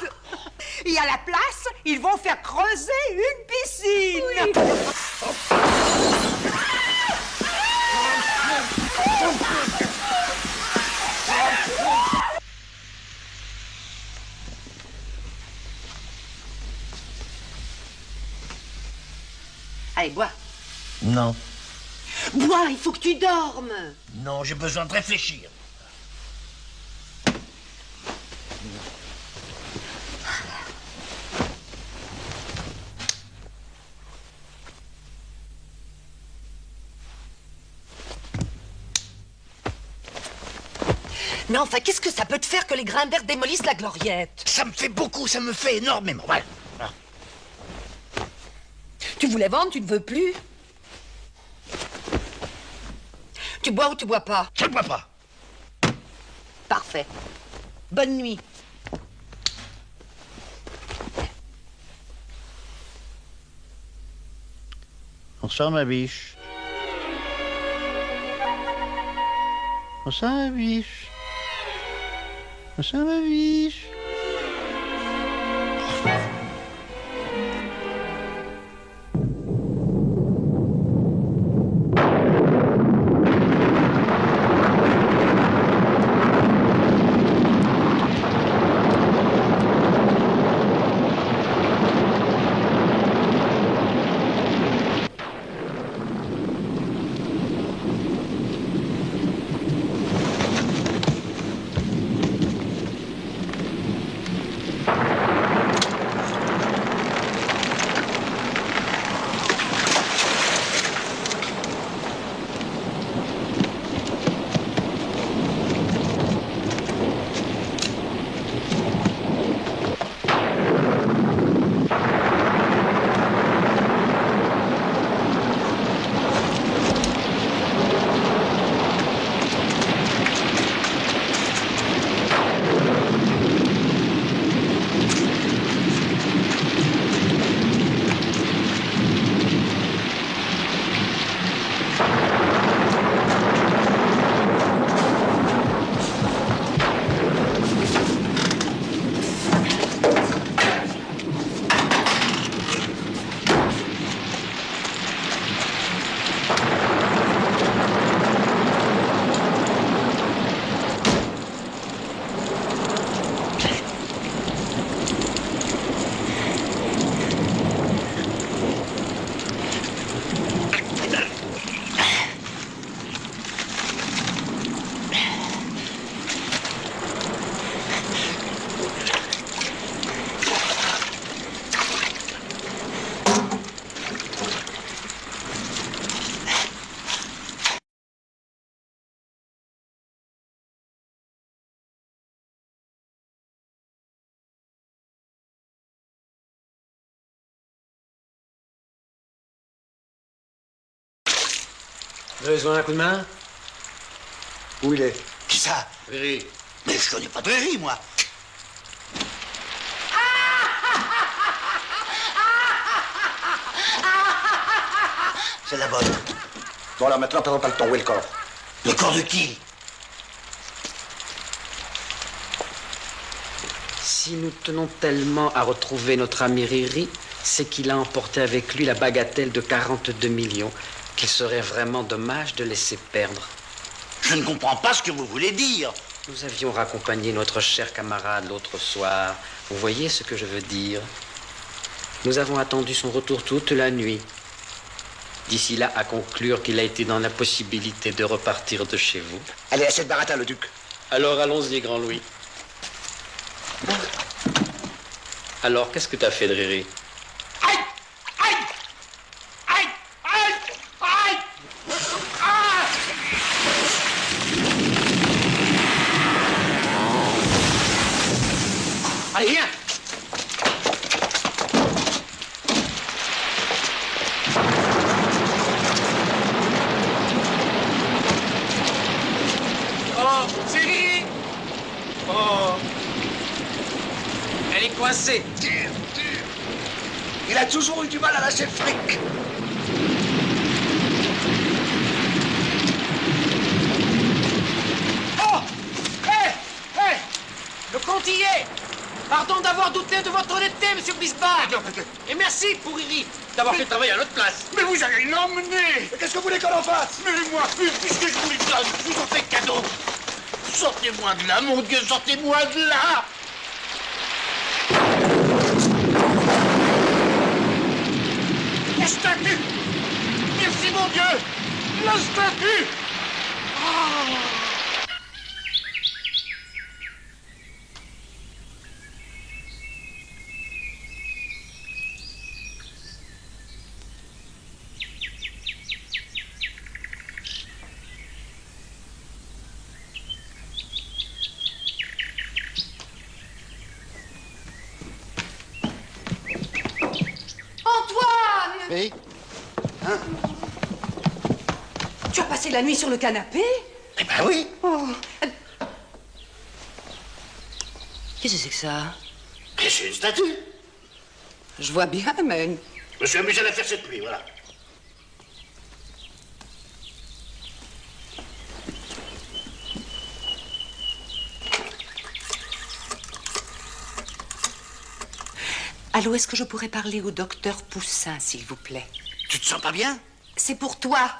Et à la place, ils vont faire creuser une piscine. Oui. Allez, bois. Non. Bois, il faut que tu dormes. Non, j'ai besoin de réfléchir. Mais enfin, qu'est-ce que ça peut te faire que les Grinders démolissent la gloriette? Ça me fait beaucoup, ça me fait énormément. Voilà. Tu voulais vendre, tu ne veux plus? Tu bois ou tu bois pas? Je ne bois pas. Parfait. Bonne nuit. Bonsoir, ma biche. Bonsoir, ma biche. Bonsoir, ma biche. Vous avez besoin d'un coup de main? Où il est? Qui ça? Riri. Mais je connais pas Riri, moi. C'est la bonne. Bon, alors maintenant, perdons pas le temps. Où est le corps? Le corps de qui? Si nous tenons tellement à retrouver notre ami Riri, c'est qu'il a emporté avec lui la bagatelle de 42 millions, qu'il serait vraiment dommage de laisser perdre. Je ne comprends pas ce que vous voulez dire. Nous avions raccompagné notre cher camarade l'autre soir. Vous voyez ce que je veux dire? Nous avons attendu son retour toute la nuit. D'ici là, à conclure qu'il a été dans la possibilité de repartir de chez vous. Allez, à cette baratin, le duc. Alors allons-y, Grand Louis. Alors, qu'est-ce que t'as fait de Riri? Aïe! Aïe! Aïe! Aïe! Aïe! Ah! Allez, viens! Oh, c'est Riri! Oh! Elle est coincée. Tire, tire. Il a toujours eu du mal à lâcher le fric. Oh! Hé! Hé! Le compte y est! Pardon d'avoir douté de votre honnêteté, monsieur Bisbard. Et merci pour Riri d'avoir fait travailler à notre place. Mais vous allez l'emmener. Qu'est-ce que vous voulez qu'on en fasse? Mais moi, puisque je vous le donne, je vous en fais cadeau. Sortez-moi de là, mon Dieu, sortez-moi de là. La statue! Merci, mon Dieu! La statue! Oh. Antoine! Oui? Hein? Tu as passé la nuit sur le canapé? Eh ben oui. Oh. Qu'est-ce que c'est que ça? C'est une statue. Je vois bien, mais... Je me suis amusé à la faire cette nuit, voilà. Allô, est-ce que je pourrais parler au docteur Poussin, s'il vous plaît? Tu te sens pas bien? C'est pour toi.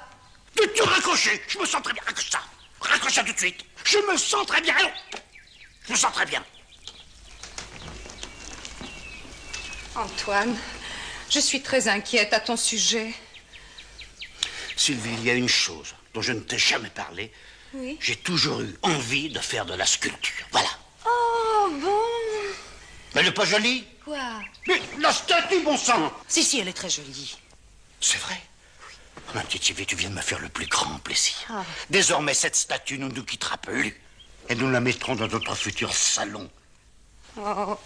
Tu raccrocher. Je me sens très bien. Raccroche ça. Raccroche ça tout de suite. Je me sens très bien. Allons. Je me sens très bien. Antoine, je suis très inquiète à ton sujet. Sylvie, il y a une chose dont je ne t'ai jamais parlé. Oui? J'ai toujours eu envie de faire de la sculpture. Voilà. Oh, bon. Mais elle n'est pas jolie? Quoi? Mais la statue, bon sang! Si, elle est très jolie. C'est vrai? Ma petite Sylvie, tu viens de me faire le plus grand plaisir. Ah. Désormais, cette statue ne nous quittera plus. Et nous la mettrons dans notre futur salon. Oh.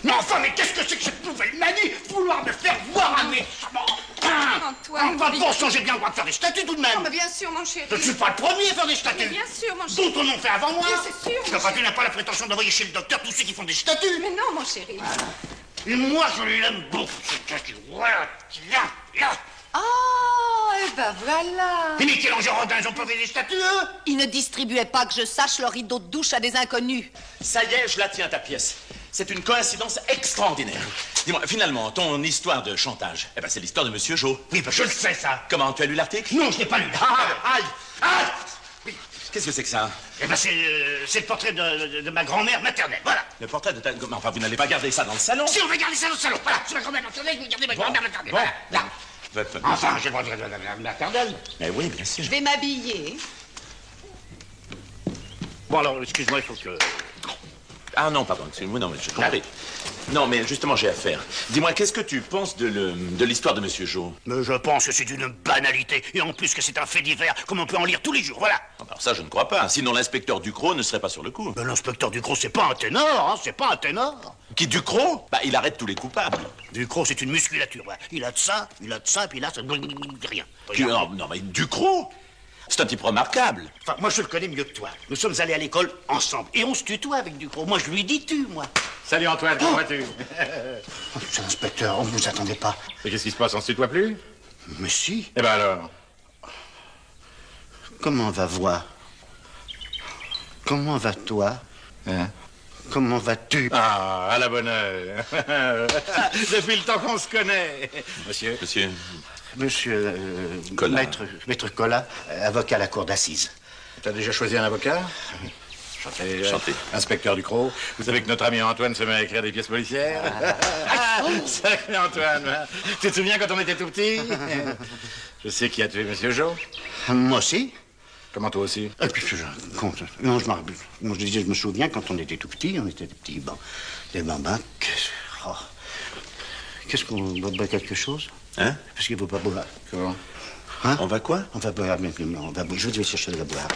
Mais enfin, mais qu'est-ce que c'est que cette nouvelle manie? Vouloir me faire voir un méchant! Antoine... Bon sang, j'ai bien le droit de faire des statues tout de même! Oh, mais bien sûr, mon chéri. Je ne suis pas le premier à faire des statues! Mais bien sûr, mon chéri. D'autres en ont fait avant moi! Oui, c'est sûr, mon Enfin, chéri. tu n'as pas la prétention d'envoyer chez le docteur tous ceux qui font des statues! Mais non, mon chéri. Et moi, je l'aime beaucoup, cette statue. Voilà, là, là! Oh, et ben voilà. Et Michel-Ange-Rodin, ils ont pas fait des statues, eux? Ils ne distribuaient pas que je sache leur rideau de douche à des inconnus. Ça y est, je la tiens, ta pièce. C'est une coïncidence extraordinaire. Dis-moi, finalement, ton histoire de chantage, eh ben, c'est l'histoire de Monsieur Jo. Oui, ben, je le sais, ça. Comment, tu as lu l'article? Non, je n'ai pas lu. Aïe! Ah! Oui. Qu'est-ce que c'est que ça? Eh ben, c'est le portrait de ma grand-mère maternelle, voilà. Le portrait de ta... Enfin, vous n'allez pas garder ça dans le salon? Si, on va garder ça dans le salon, voilà. C'est ma grand-mère maternelle, je vais garder ma grand-mère maternelle. Voilà, là. Enfin, j'ai le droit de la maternelle. Mais oui, bien sûr. Je vais m'habiller. Bon, alors, excuse-moi, il faut que... Ah non, pardon, excuse-moi, non, mais je compris. Non, mais justement, j'ai affaire. Dis-moi, qu'est-ce que tu penses de l'histoire de Monsieur Jo? Mais je pense que c'est une banalité. Et en plus que c'est un fait divers, comme on peut en lire tous les jours, voilà. Alors ça, je ne crois pas. Sinon, l'inspecteur Ducrot ne serait pas sur le coup. Mais l'inspecteur Ducrot, c'est pas un ténor, hein, c'est pas un ténor. Qui, Ducrot? Bah, il arrête tous les coupables. Ducrot, c'est une musculature, voilà. Il a de ça, et puis là, ça... rien. Non, mais Ducrot? C'est un type remarquable. Enfin, moi, je le connais mieux que toi. Nous sommes allés à l'école ensemble. Et on se tutoie avec Ducrot. Moi, je lui dis tu, moi. Salut Antoine, comment vas-tu? Monsieur l'inspecteur, on ne vous attendait pas. Et qu'est-ce qui se passe, on se tutoie plus? Mais si. Eh ben alors? Comment va voir? Comment vas-toi? Hein? Comment vas-tu? Ah, à la bonne heure. Depuis le temps qu'on se connaît. Monsieur? Monsieur Collat. Maître Collat, avocat à la cour d'assises. T'as déjà choisi un avocat? Chantez. Chantez. Inspecteur Ducrot, vous savez que notre ami Antoine se met à écrire des pièces policières? Sacré Antoine, hein. Tu te souviens quand on était tout petit? Je sais qui a tué Monsieur Jo. Moi aussi. Comment toi aussi? Et puis, non, je disais, je me souviens quand on était tout petit, on était des petits, bon, des bambins. Qu'est-ce qu'on boit quelque chose? Hein? Parce qu'il ne faut pas boire. Comment? Hein? On va quoi? On va boire, on va boire. Je vais chercher de la boire.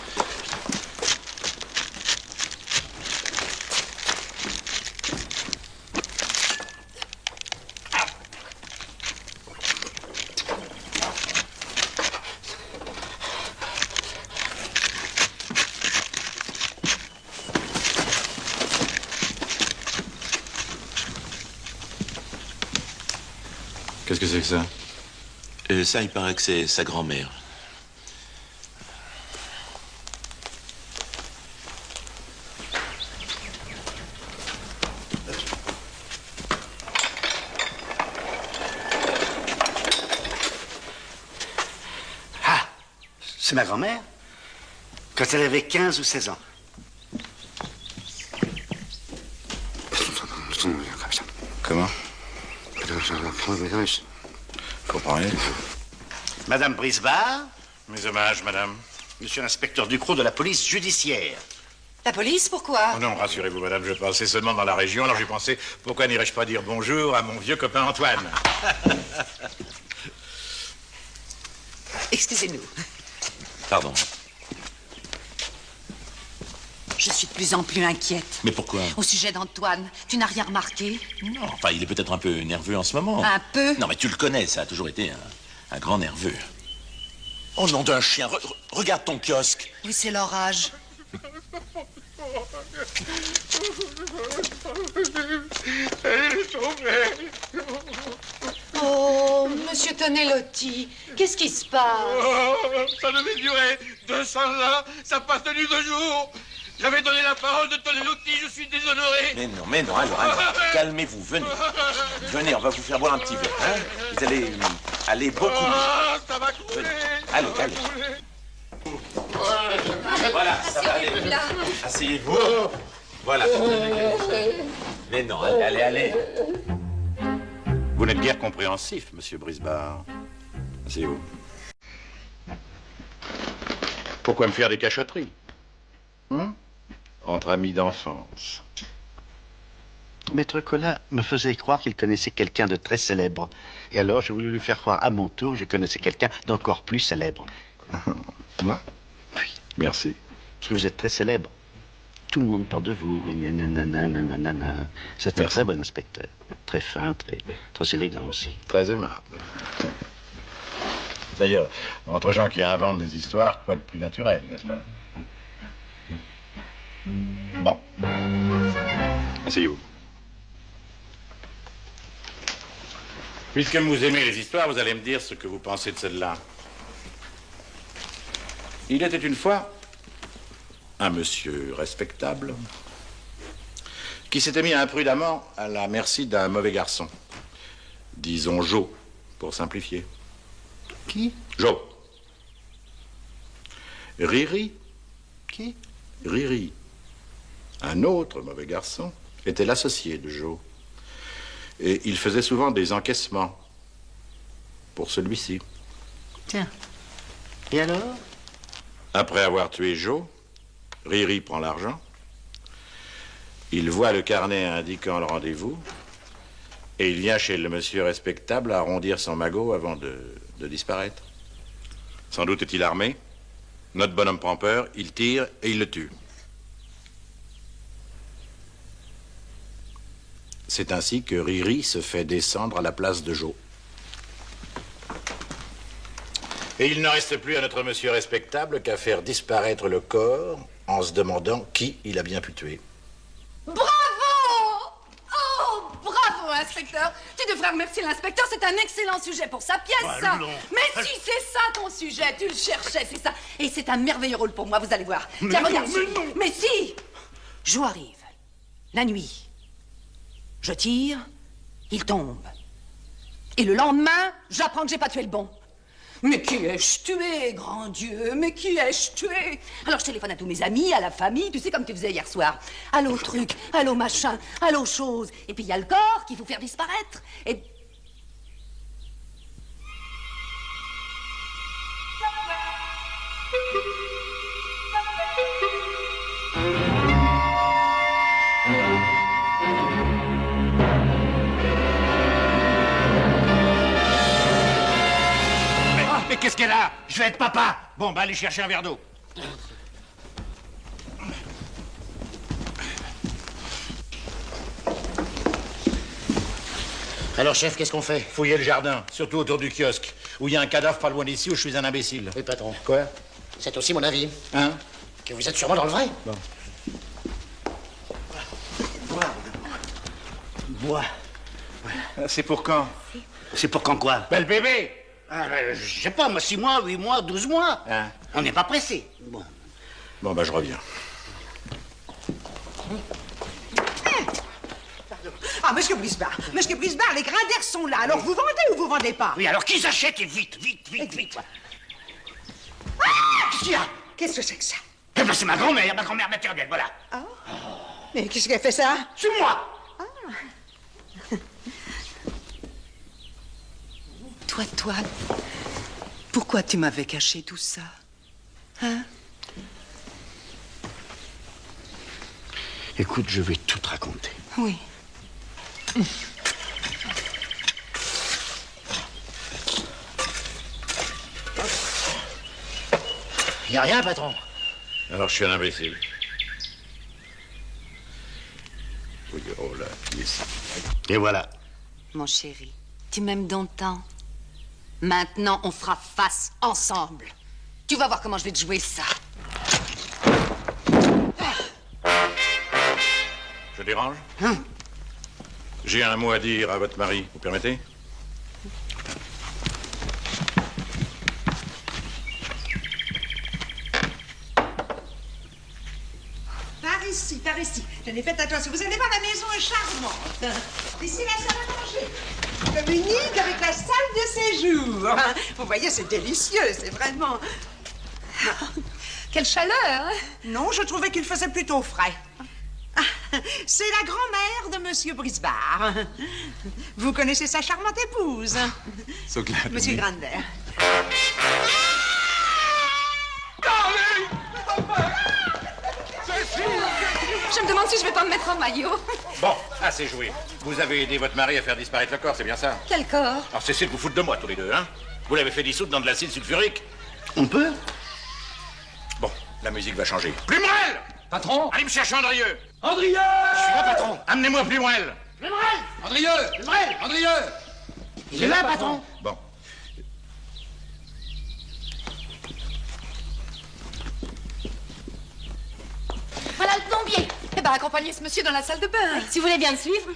Qu'est-ce que c'est que ça? Ça, il paraît que c'est sa grand-mère. Ah! C'est ma grand-mère? Quand elle avait 15 ou 16 ans. Comment? Je comprends rien. Madame Brisbard, Mes hommages, madame. monsieur l'inspecteur Ducrot de la police judiciaire. La police, pourquoi? Oh non, rassurez-vous, madame, je passais seulement dans la région, alors j'ai pensé, pourquoi n'irais-je pas dire bonjour à mon vieux copain Antoine? Excusez-nous. Pardon. Je suis de plus en plus inquiète. Mais pourquoi? Au sujet d'Antoine, tu n'as rien remarqué? Non, enfin, il est peut-être un peu nerveux en ce moment. Un peu? Non, mais tu le connais, ça a toujours été un grand nerveux. Oh, nom d'un chien, regarde ton kiosque. Oui, c'est l'orage. Oh, monsieur Tonelotti, qu'est-ce qui se passe? Oh, ça devait durer 200 ans, ça n'a pas tenu 2 jours. J'avais donné la parole de Tonelotti, je suis déshonoré. Mais non, alors, calmez-vous, venez. Venez, on va vous faire boire un petit verre, hein. Vous allez aller beaucoup mieux. Ça va couler. Allez. Voilà, ça va aller. Asseyez-vous. Voilà. Mais non, allez. Vous n'êtes guère compréhensif, monsieur Brisbard. Asseyez-vous. Pourquoi me faire des cachotteries? Entre amis d'enfance. Maître Collat me faisait croire qu'il connaissait quelqu'un de très célèbre. Et alors, j'ai voulu lui faire croire à mon tour que je connaissais quelqu'un d'encore plus célèbre. Moi? Oui. Merci. Parce que vous êtes très célèbre. Tout le monde parle de vous. C'est un très bon inspecteur. Très fin, très élégant aussi. Très aimable. D'ailleurs, entre gens qui inventent des histoires, quoi de plus naturel, n'est-ce pas? Bon. Asseyez-vous. Puisque vous aimez les histoires, vous allez me dire ce que vous pensez de celle-là. Il était une fois un monsieur respectable qui s'était mis imprudemment à la merci d'un mauvais garçon. Disons Jo, pour simplifier. Qui? Jo. Riri. Qui? Riri. Un autre mauvais garçon était l'associé de Jo. Et il faisait souvent des encaissements pour celui-ci. Tiens. Et alors? Après avoir tué Jo, Riri prend l'argent. Il voit le carnet indiquant le rendez-vous. Et il vient chez le monsieur respectable arrondir son magot avant de disparaître. Sans doute est-il armé. Notre bonhomme prend peur, il tire et il le tue. C'est ainsi que Riri se fait descendre à la place de Jo. Et il ne reste plus à notre monsieur respectable qu'à faire disparaître le corps en se demandant qui il a bien pu tuer. Bravo! Oh, bravo, inspecteur. Tu devrais remercier l'inspecteur, c'est un excellent sujet pour sa pièce, ça. Allons. Mais si, c'est ça ton sujet, tu le cherchais, c'est ça. Et c'est un merveilleux rôle pour moi, vous allez voir. Tiens, non, regarde. mais non. Mais si! Jour arrive, la nuit. Je tire, il tombe. Et le lendemain, j'apprends que j'ai pas tué le bon. Mais qui ai-je tué, grand Dieu? Mais qui ai-je tué? Alors je téléphone à tous mes amis, à la famille, tu sais, comme tu faisais hier soir. Allô truc, allô machin, allô chose. Et puis il y a le corps qu'il faut faire disparaître. Et... Mais qu'est-ce qu'elle a? Je vais être papa. Bon, bah allez chercher un verre d'eau. Alors, chef, qu'est-ce qu'on fait? Fouillez le jardin, surtout autour du kiosque, où il y a un cadavre pas loin d'ici où je suis un imbécile. Oui, patron. Quoi? C'est aussi mon avis. Hein? Que vous êtes sûrement dans le vrai. Bon. Bois. C'est pour quand? C'est pour quand quoi? Ben, le bébé! Ah, je sais pas, moi, 6 mois, 8 mois, 12 mois. Hein? On n'est pas pressé. Bon. Bon, bah je reviens. Ah, monsieur Brisbard, les grains d'air sont là. Alors vous vendez ou vous vendez pas? Oui, alors qui s'achète et vite, vite, vite, vite. Ah! Qu'est-ce qu'il y a? Qu'est-ce que c'est que ça? Eh ben, c'est ma grand-mère maternelle, voilà. Ah. Mais qu'est-ce qu'elle fait ça? C'est moi. Toi, pourquoi tu m'avais caché tout ça? Hein? Écoute, je vais tout te raconter. Oui. Y a rien, patron. Alors je suis un imbécile. Oui, oh là, ici. Et voilà. Mon chéri, tu m'aimes longtemps. Maintenant, on fera face ensemble. Tu vas voir comment je vais te jouer ça. Je dérange? J'ai un mot à dire à votre mari, vous permettez? Par ici. Tenez, faites attention. Vous allez voir, la maison est charmante. Ici, la salle à manger. Communique avec la salle de séjour. Vous voyez, c'est délicieux, c'est vraiment... Quelle chaleur, hein? Non, je trouvais qu'il faisait plutôt frais. C'est la grand-mère de Monsieur Brisbard. Vous connaissez sa charmante épouse, So glad. Monsieur Grander. Je me demande si je vais pas me mettre en maillot. Bon, assez joué. Vous avez aidé votre mari à faire disparaître le corps, c'est bien ça? Quel corps? Alors cessez de vous foutre de moi tous les deux, hein? Vous l'avez fait dissoudre dans de l'acide sulfurique? On peut? Bon, la musique va changer. Plumerel! Patron? Allez me chercher Andrieux! Andrieux! Je suis là, patron. Amenez-moi Plumerel! Andrieux! Andrieux! Il est là, patron. Bon. Voilà le plombier. Eh ben, accompagnez ce monsieur dans la salle de bain. Si vous voulez bien le suivre.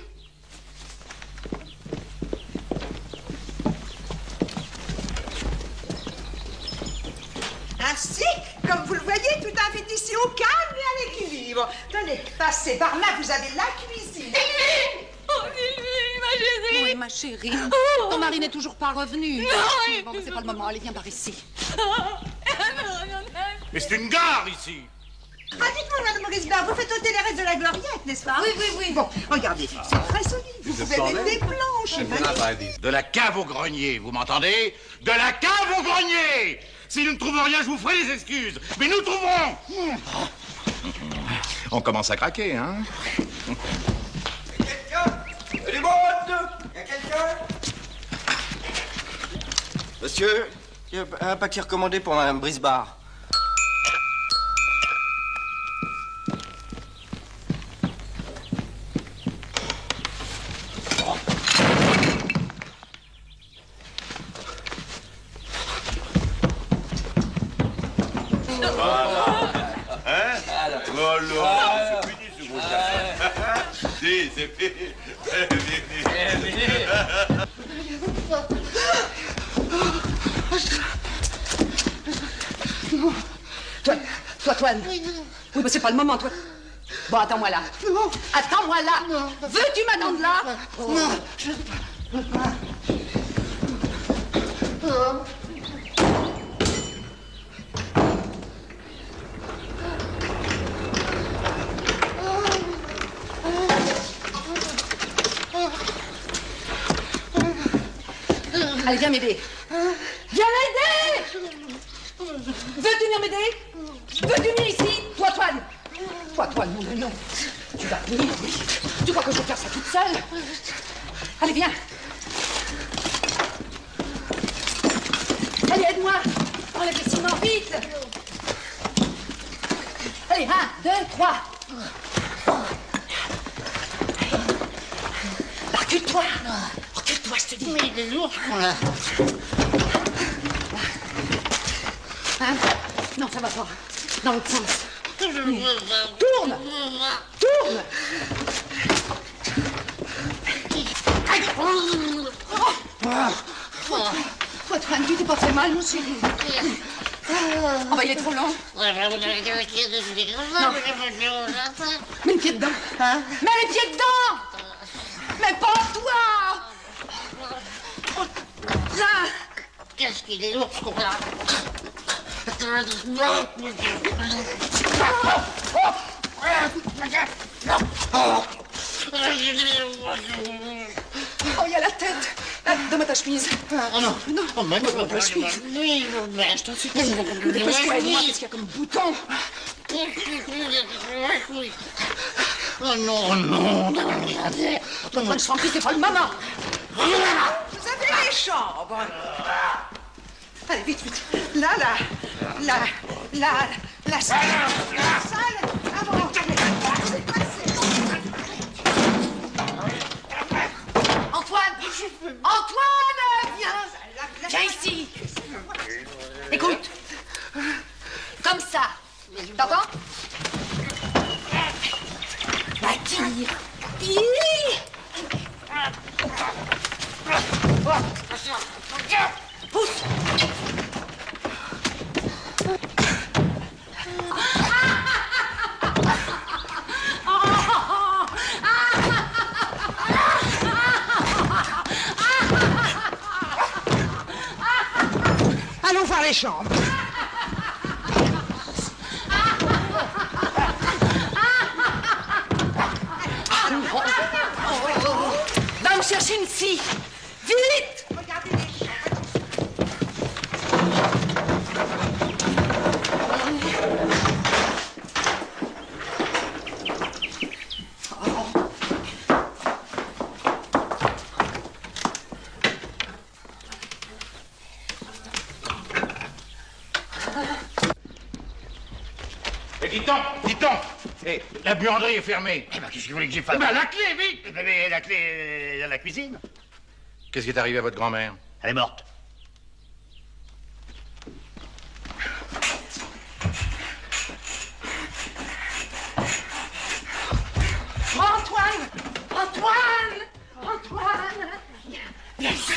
Ainsi, comme vous le voyez, tout a fait ici au calme et à l'équilibre. Tenez, passez par là, vous avez la cuisine. Oh, Sylvie, ma chérie. Oui, ma chérie. Ton mari n'est toujours pas revenu. Non, Bon, c'est pas le moment. Allez, viens par ici. Mais c'est une gare ici! Ah, dites-moi, Madame Brisbard, vous faites ôter les restes de la gloriette, n'est-ce pas? Oui. Bon, regardez, c'est très solide. Vous pouvez mettre des planches. De la cave au grenier, vous m'entendez? De la cave au grenier! Si nous ne trouvons rien, je vous ferai des excuses. Mais nous trouverons! On commence à craquer, hein? Quelqu'un? Du monde? Y'a quelqu'un? Monsieur, il y a un paquet recommandé pour Madame Brisbard. Voilà. Hein? Voilà, c'est fini ce gros café. Si, c'est fini. Toi, Toine. Oui, mais c'est pas le moment, toi. Bon, attends-moi là. Non. Attends-moi là. Veux-tu m'attendre là? Non, je peux pas. Allez, viens m'aider. Viens m'aider! Veux-tu venir m'aider? Veux-tu venir ici? Toi, Toine. Toi, Toine, non, non. Tu vas venir, oui. Tu crois que je vais faire ça toute seule? Allez, viens. Allez, aide-moi. Enlève les ciments, vite. Allez, 1, 2, 3. Recule-toi. Recule-toi, je te dis. Mais il est lourd, ce qu'on a. Hein? Non, ça va pas. Dans l'autre sens. Tourne! Tourne! Toi, Toine, tu t'es pas fait mal, mon chéri. Oh, bah, il est trop long. Non. Mets le pied dedans. Hein? Mets les pieds dedans! Mais pas toi! Là! Qu'est-ce qu'il est lourd, ce qu'on a. Oh, il y a la tête. Donne-moi ta chemise. Oh non. Non. Oh, mais donne-moi ta chemise. Oui, mais je t'en supplie. Dépêche-toi, aide-moi, parce qu'il y a comme bouton. Oh non, non, regardez. Toi, je t'en prie, c'est pas le moment. Vous avez les chambres. Allez, vite, vite. Là, la salle. La salle. Avant, Antoine! Antoine! Viens! Viens ici! Écoute! Comme ça! T'entends? Bah, tire! Tire! Pousse! allons voir les chambres. Va me chercher une scie. Vite! Regardez les chambres. Dis-donc, eh, la buanderie est fermée. Eh ben, qu'est-ce que vous voulez que j'y fasse? Eh ben, la clé, vite! Mais la clé est dans la cuisine. Qu'est-ce qui est arrivé à votre grand-mère? Elle est morte. Antoine! Antoine! Antoine! Viens ici!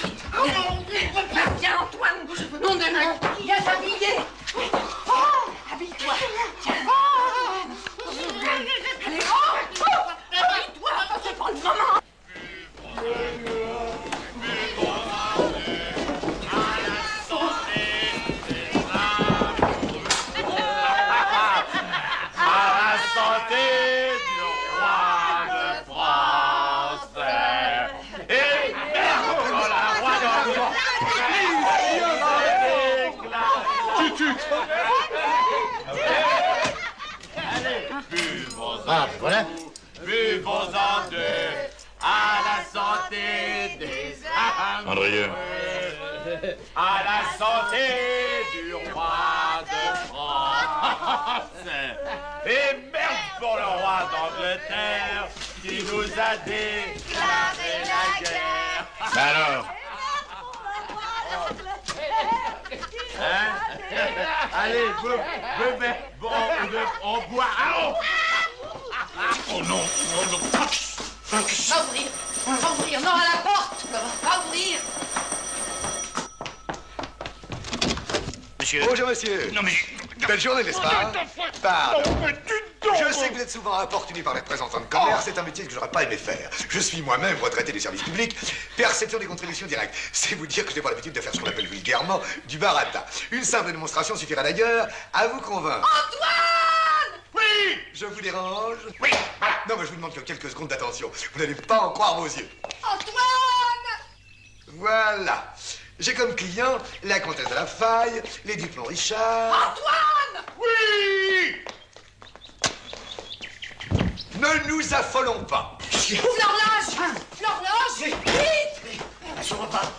Viens, Antoine! Nom de Dieu! Viens t'habiller! Oh! Habille-toi! Tiens! Allez, oh! Habille-toi! C'est pas le moment! Ah, voilà. Buvons-en deux à la santé des amoureux. Andrieux. À la santé du roi de France. Et merde pour le roi d'Angleterre qui nous a déclaré la guerre. Ben alors? Hein? Allez, bébé, bon, on boit. Oh non, oh non. Va ouvrir, non, à la porte, va ouvrir. Monsieur. Bonjour, monsieur. Non, mais... Belle journée, n'est-ce pas? Pardon. Je sais que vous êtes souvent importuné par les représentants de commerce. C'est un métier que j'aurais pas aimé faire. Je suis moi-même retraité du service public. Perception des contributions directes. C'est vous dire que j'ai pas l'habitude de faire ce qu'on appelle vulgairement du baratin. Une simple démonstration suffira d'ailleurs à vous convaincre. Antoine! Oui! Je vous dérange? Oui. Non, mais je vous demande que quelques secondes d'attention. Vous n'allez pas en croire vos yeux. Antoine! Voilà. J'ai comme client la comtesse de la Faille, les Duplon Richard... Antoine! Oui! Ne nous affolons pas. Ouvre l'horloge! L'horloge! Vite! Elle s'ouvre pas.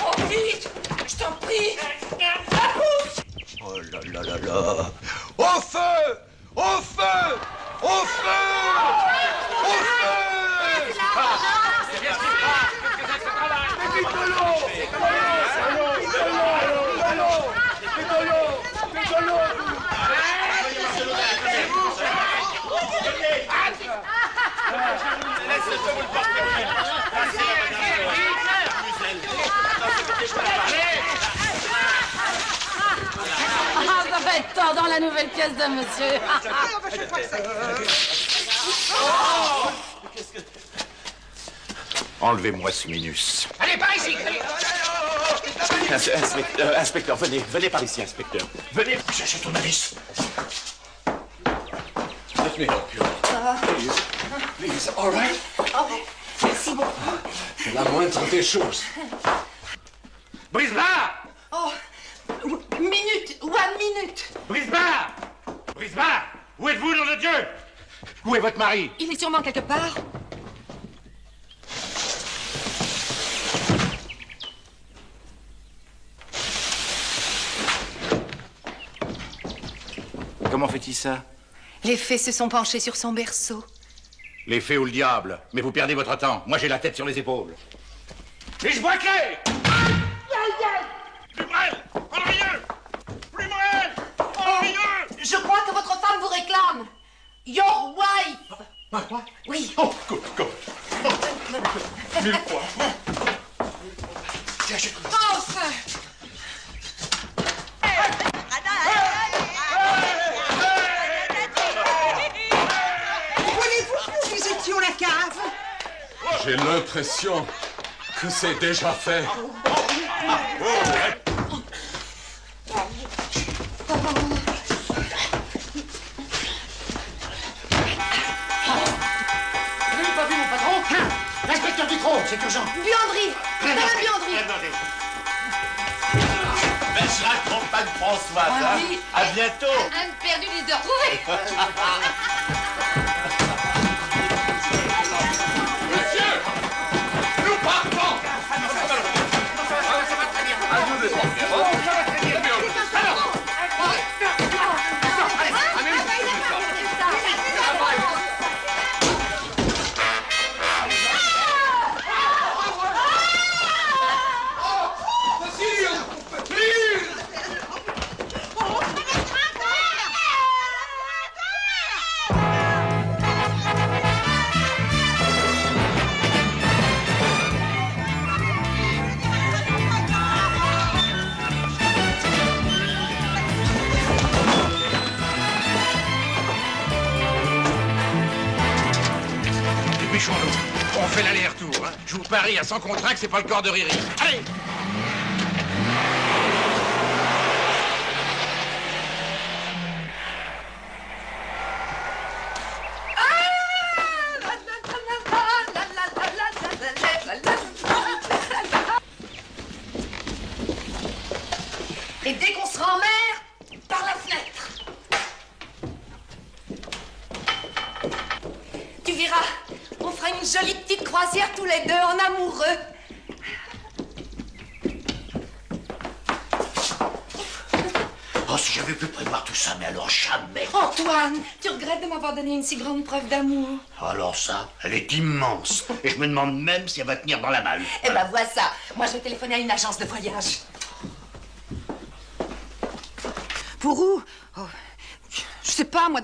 Oh, vite! Je t'en prie! La pousse! Oh là là là là. Au feu! Au feu! Au feu! Au feu! Ah, ça va être tort dans la nouvelle pièce de monsieur. Enlevez-moi ce minus. Allez, par ici! Allez. Inspecteur, venez par ici, inspecteur. Venez. Cherchez ton malice. Let me help you. Please, all right? Oh, merci beaucoup. C'est la moindre des choses. Brisbard! Oh, one minute. Brisbard! Brisbard! Où êtes-vous, nom de Dieu? Où est votre mari? Il est sûrement quelque part. Comment fait-il ça? Les fées se sont penchés sur son berceau. Les fées ou le diable, mais vous perdez votre temps. Moi, j'ai la tête sur les épaules. Et je vois clair! Plus Brel! Henrieux! Plus Brel! Henrieux! Je crois que votre femme vous réclame. Your wife. Quoi? Oui. Oh, good. Mille fois. Tiens, je... Enfin. Voulez-vous que nous étions la cave? J'ai l'impression que c'est déjà fait. Vous n'avez pas vu mon patron? L'inspecteur Ducrot, c'est urgent. Buanderie. Dans la buanderie. Je raccompagne Françoise. Ah Hein. oui. À bientôt. Un perdu de retrouver. Nous partons! Ça va très bien. À nous de sortir. Ça va très bien. Alors, dépêchons-nous. On fait l'aller-retour. Hein. Je vous parie à 100 contre 1 que c'est pas le corps de Riri. Allez! Et dès qu'on sera en mer, par la fenêtre. Tu verras, on fera une jolie petite croisière tous les deux en amoureux. Oh, si j'avais pu prévoir tout ça, mais alors jamais. Antoine, tu regrettes de m'avoir donné une si grande preuve d'amour? Alors ça, elle est immense. Et je me demande même si elle va tenir dans la malle. Eh ben, vois ça. Moi, je vais téléphoner à une agence de voyage. Pour où? Oh, je sais pas, moi.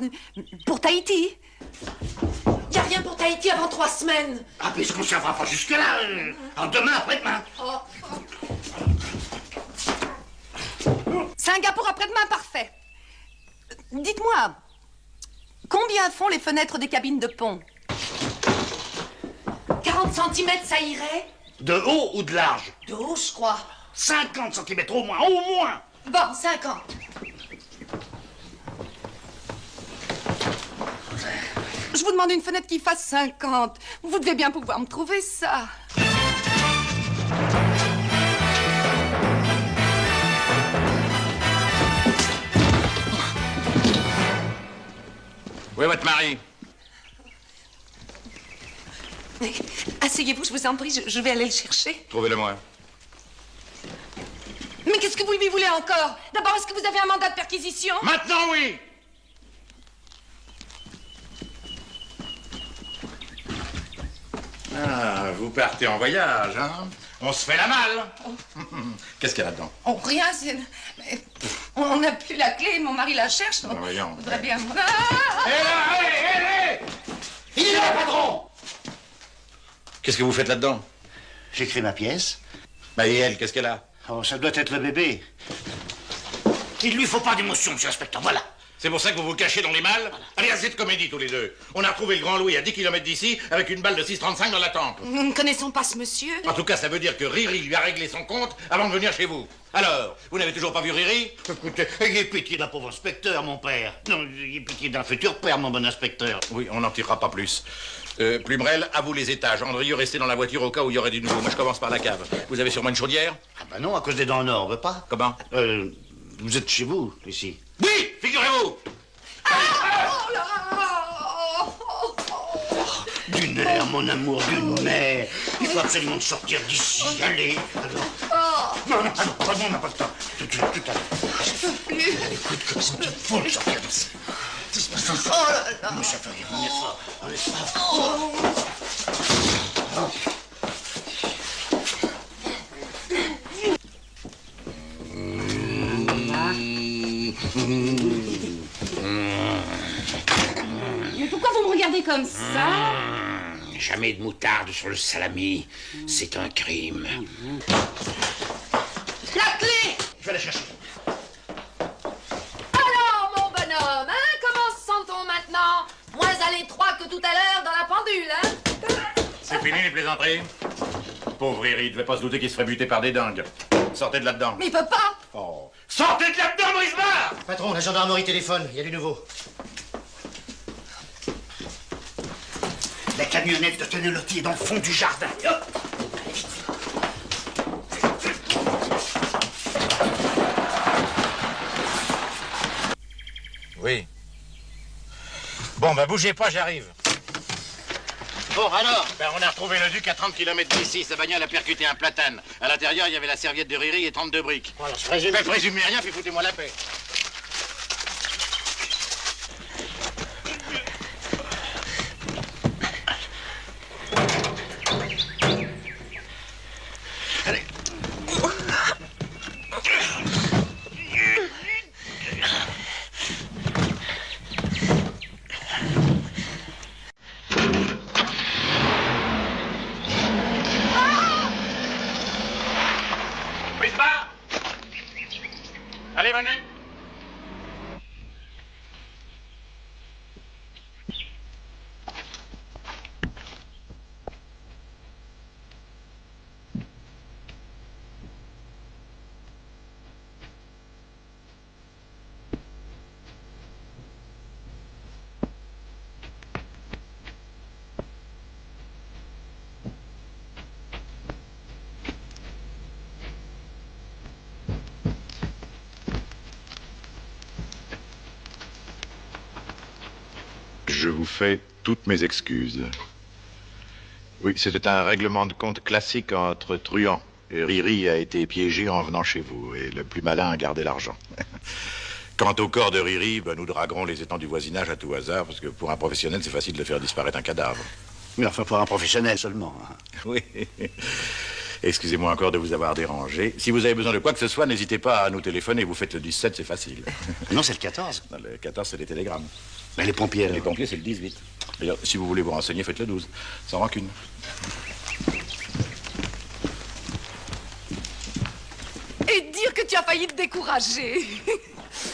Pour Tahiti. Y a rien pour Tahiti avant 3 semaines. Ah, mais est-ce qu'on s'en va pas jusque-là? Demain, après-demain. Oh. Singapour après-demain, parfait. Dites-moi, combien font les fenêtres des cabines de pont? 40 cm, ça irait? De haut ou de large? De haut, je crois. 50 cm au moins, au moins. Bon, 50. Je vous demande une fenêtre qui fasse 50. Vous devez bien pouvoir me trouver ça. Où est votre mari? Asseyez-vous, je vous en prie, je vais aller le chercher. Trouvez-le-moi. Mais qu'est-ce que vous lui voulez encore? D'abord, est-ce que vous avez un mandat de perquisition? Maintenant, oui! Ah, vous partez en voyage, hein? On se fait la malle. Qu'est-ce qu'il y a là-dedans? Oh, rien, c'est... On n'a plus la clé, mon mari la cherche, donc... Voyons. On voudrait bien... Hé! Il est là, patron! Qu'est-ce que vous faites là-dedans? J'écris ma pièce. Bah, et elle, qu'est-ce qu'elle a? Oh, ça doit être le bébé. Il lui faut pas d'émotion, monsieur l'inspecteur, voilà. C'est pour ça que vous vous cachez dans les malles? Allez, assez de comédie tous les deux. On a retrouvé le Grand Louis à 10 km d'ici avec une balle de 6,35 dans la tempe. Nous ne connaissons pas ce monsieur. En tout cas, ça veut dire que Riri lui a réglé son compte avant de venir chez vous. Alors, vous n'avez toujours pas vu Riri? Écoutez, ayez pitié d'un pauvre inspecteur, mon père. Non, ayez pitié d'un futur père, mon bon inspecteur. Oui, on n'en tirera pas plus. Plumerel, à vous les étages. Andrieux, restez dans la voiture au cas où il y aurait du nouveau. Moi, je commence par la cave. Vous avez sûrement une chaudière? Ah bah non, à cause des dents en or, on veut pas. Comment? Vous êtes chez vous, ici. Oui, figurez-vous! D'une air, mon amour, d'une mère. Il faut absolument sortir d'ici. Allez, alors. Non, on n'a pas le temps. Tout à l'heure. Je peux plus. Écoute, il faut le sortir d'ici. Oh là là. Mais ça fait rien, on est fort. Mais pourquoi vous me regardez comme ça? Jamais de moutarde sur le salami. C'est un crime. La clé! Je vais la chercher. Alors, mon bonhomme, hein? Comment se sent-on maintenant? Moins à l'étroit que tout à l'heure dans la pendule, hein? C'est fini les plaisanteries? Pauvre Riri, il devait pas se douter qu'il se ferait buter par des dingues. Sortez de là-dedans. Mais il peut pas! Oh. Sortez de là-dedans, Brisbard! Patron, la gendarmerie téléphone, il y a du nouveau. La camionnette de Tonelotti est dans le fond du jardin. Hop. Oui. Bon, bah bougez pas, j'arrive. Bon, alors? Ben, on a retrouvé le duc à 30 km d'ici. Sa bagnole a percuté un platane. À l'intérieur, il y avait la serviette de Riri et 32 briques. Voilà, je présume. Ben, présumez rien, puis foutez-moi la paix. Allez. Brisbard! Allez, venez! Je vous fais toutes mes excuses. Oui, c'était un règlement de compte classique entre truands. Et Riri a été piégé en venant chez vous. Et le plus malin a gardé l'argent. Quant au corps de Riri, ben, nous draguerons les étangs du voisinage à tout hasard, parce que pour un professionnel, c'est facile de faire disparaître un cadavre. Mais enfin, pour un professionnel seulement. Hein. Oui. Excusez-moi encore de vous avoir dérangé. Si vous avez besoin de quoi que ce soit, n'hésitez pas à nous téléphoner. Vous faites le 17, c'est facile. Non, c'est le 14. Non, le 14, c'est les télégrammes. Mais les pompiers, alors. Les pompiers, c'est le 18. D'ailleurs, si vous voulez vous renseigner, faites le 12. Sans rancune. Et dire que tu as failli te décourager.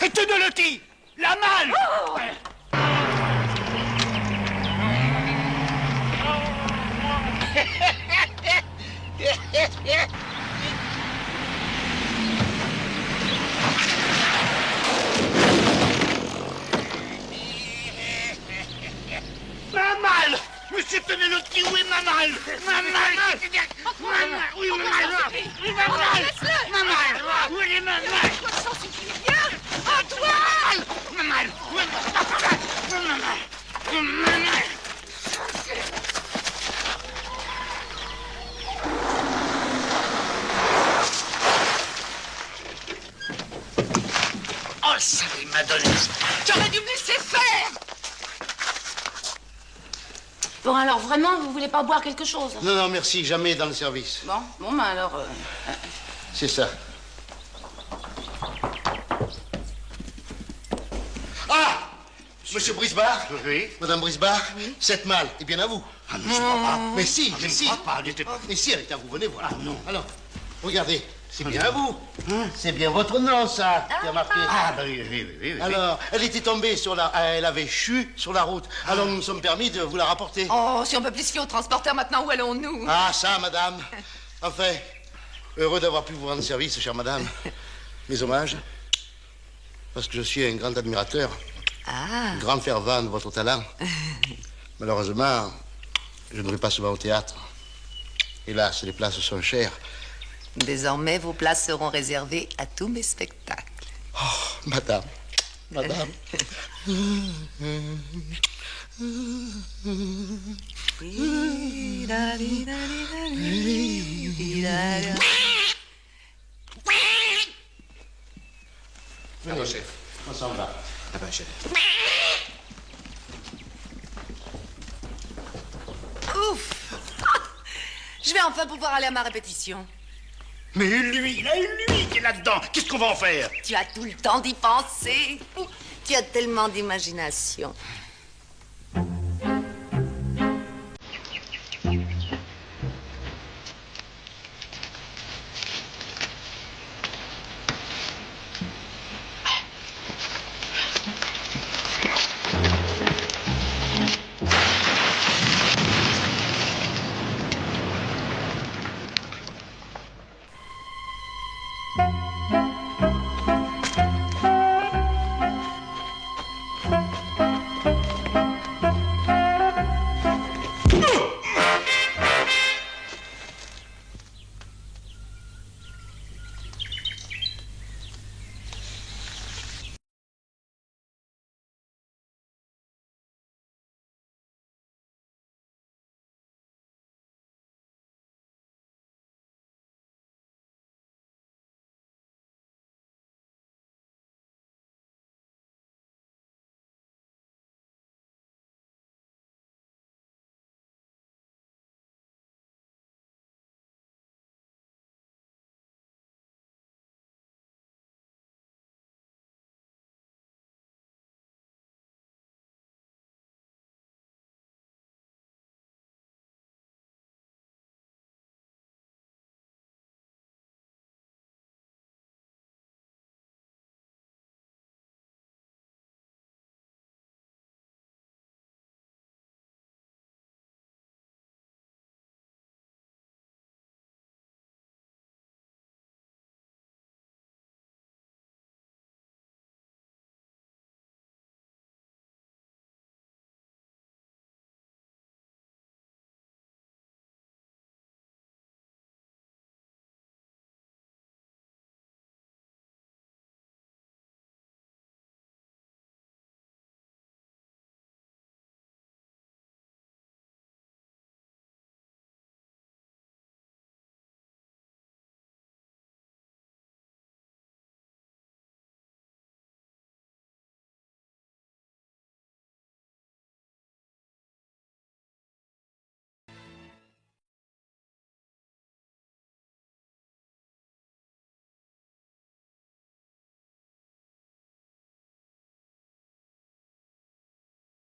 Et te le dis, la malle. Oh! Ma malle. Monsieur Tonelotti, où est ma malle? Ma malle. Oui, ma malle. Oui, ma malle. Ma malle. Où est ma malle? Antoine! Ma malle. Ma malle. Ma malle. Oh, ça m'a donné. Tu aurais dû me laisser faire. Bon, alors vraiment, vous voulez pas boire quelque chose? Non, non, merci, jamais dans le service. Bon, bah alors... C'est ça. Ah! Monsieur Brisbard? Oui. Madame Brisbard? Oui. Cette malle est bien à vous. Ah, mais je crois pas. Mais si, je mais si. ne crois pas, n'était pas. Mais si, elle est à vous, venez voir. Ah, non. Alors, regardez, c'est bien à vous. C'est bien votre nom, ça, qui a marqué. Ah, bah oui. Alors, elle était tombée sur la... Elle avait chu sur la route. Alors, nous nous sommes permis de vous la rapporter. Oh, si on peut plus se fier au transporteur maintenant, où allons-nous? Ah, ça, madame. Enfin, heureux d'avoir pu vous rendre service, chère madame. Mes hommages, parce que je suis un grand admirateur, un grand fervent de votre talent. Malheureusement, je ne vais pas souvent au théâtre. Hélas, les places sont chères. Désormais, vos places seront réservées à tous mes spectacles. Oh, madame. Pardon, chef. On s'en va. Ah ben, chef. Ouf! Je vais enfin pouvoir aller à ma répétition. Mais lui qui est là-dedans, qu'est-ce qu'on va en faire? Tu as tout le temps d'y penser. Tu as tellement d'imagination.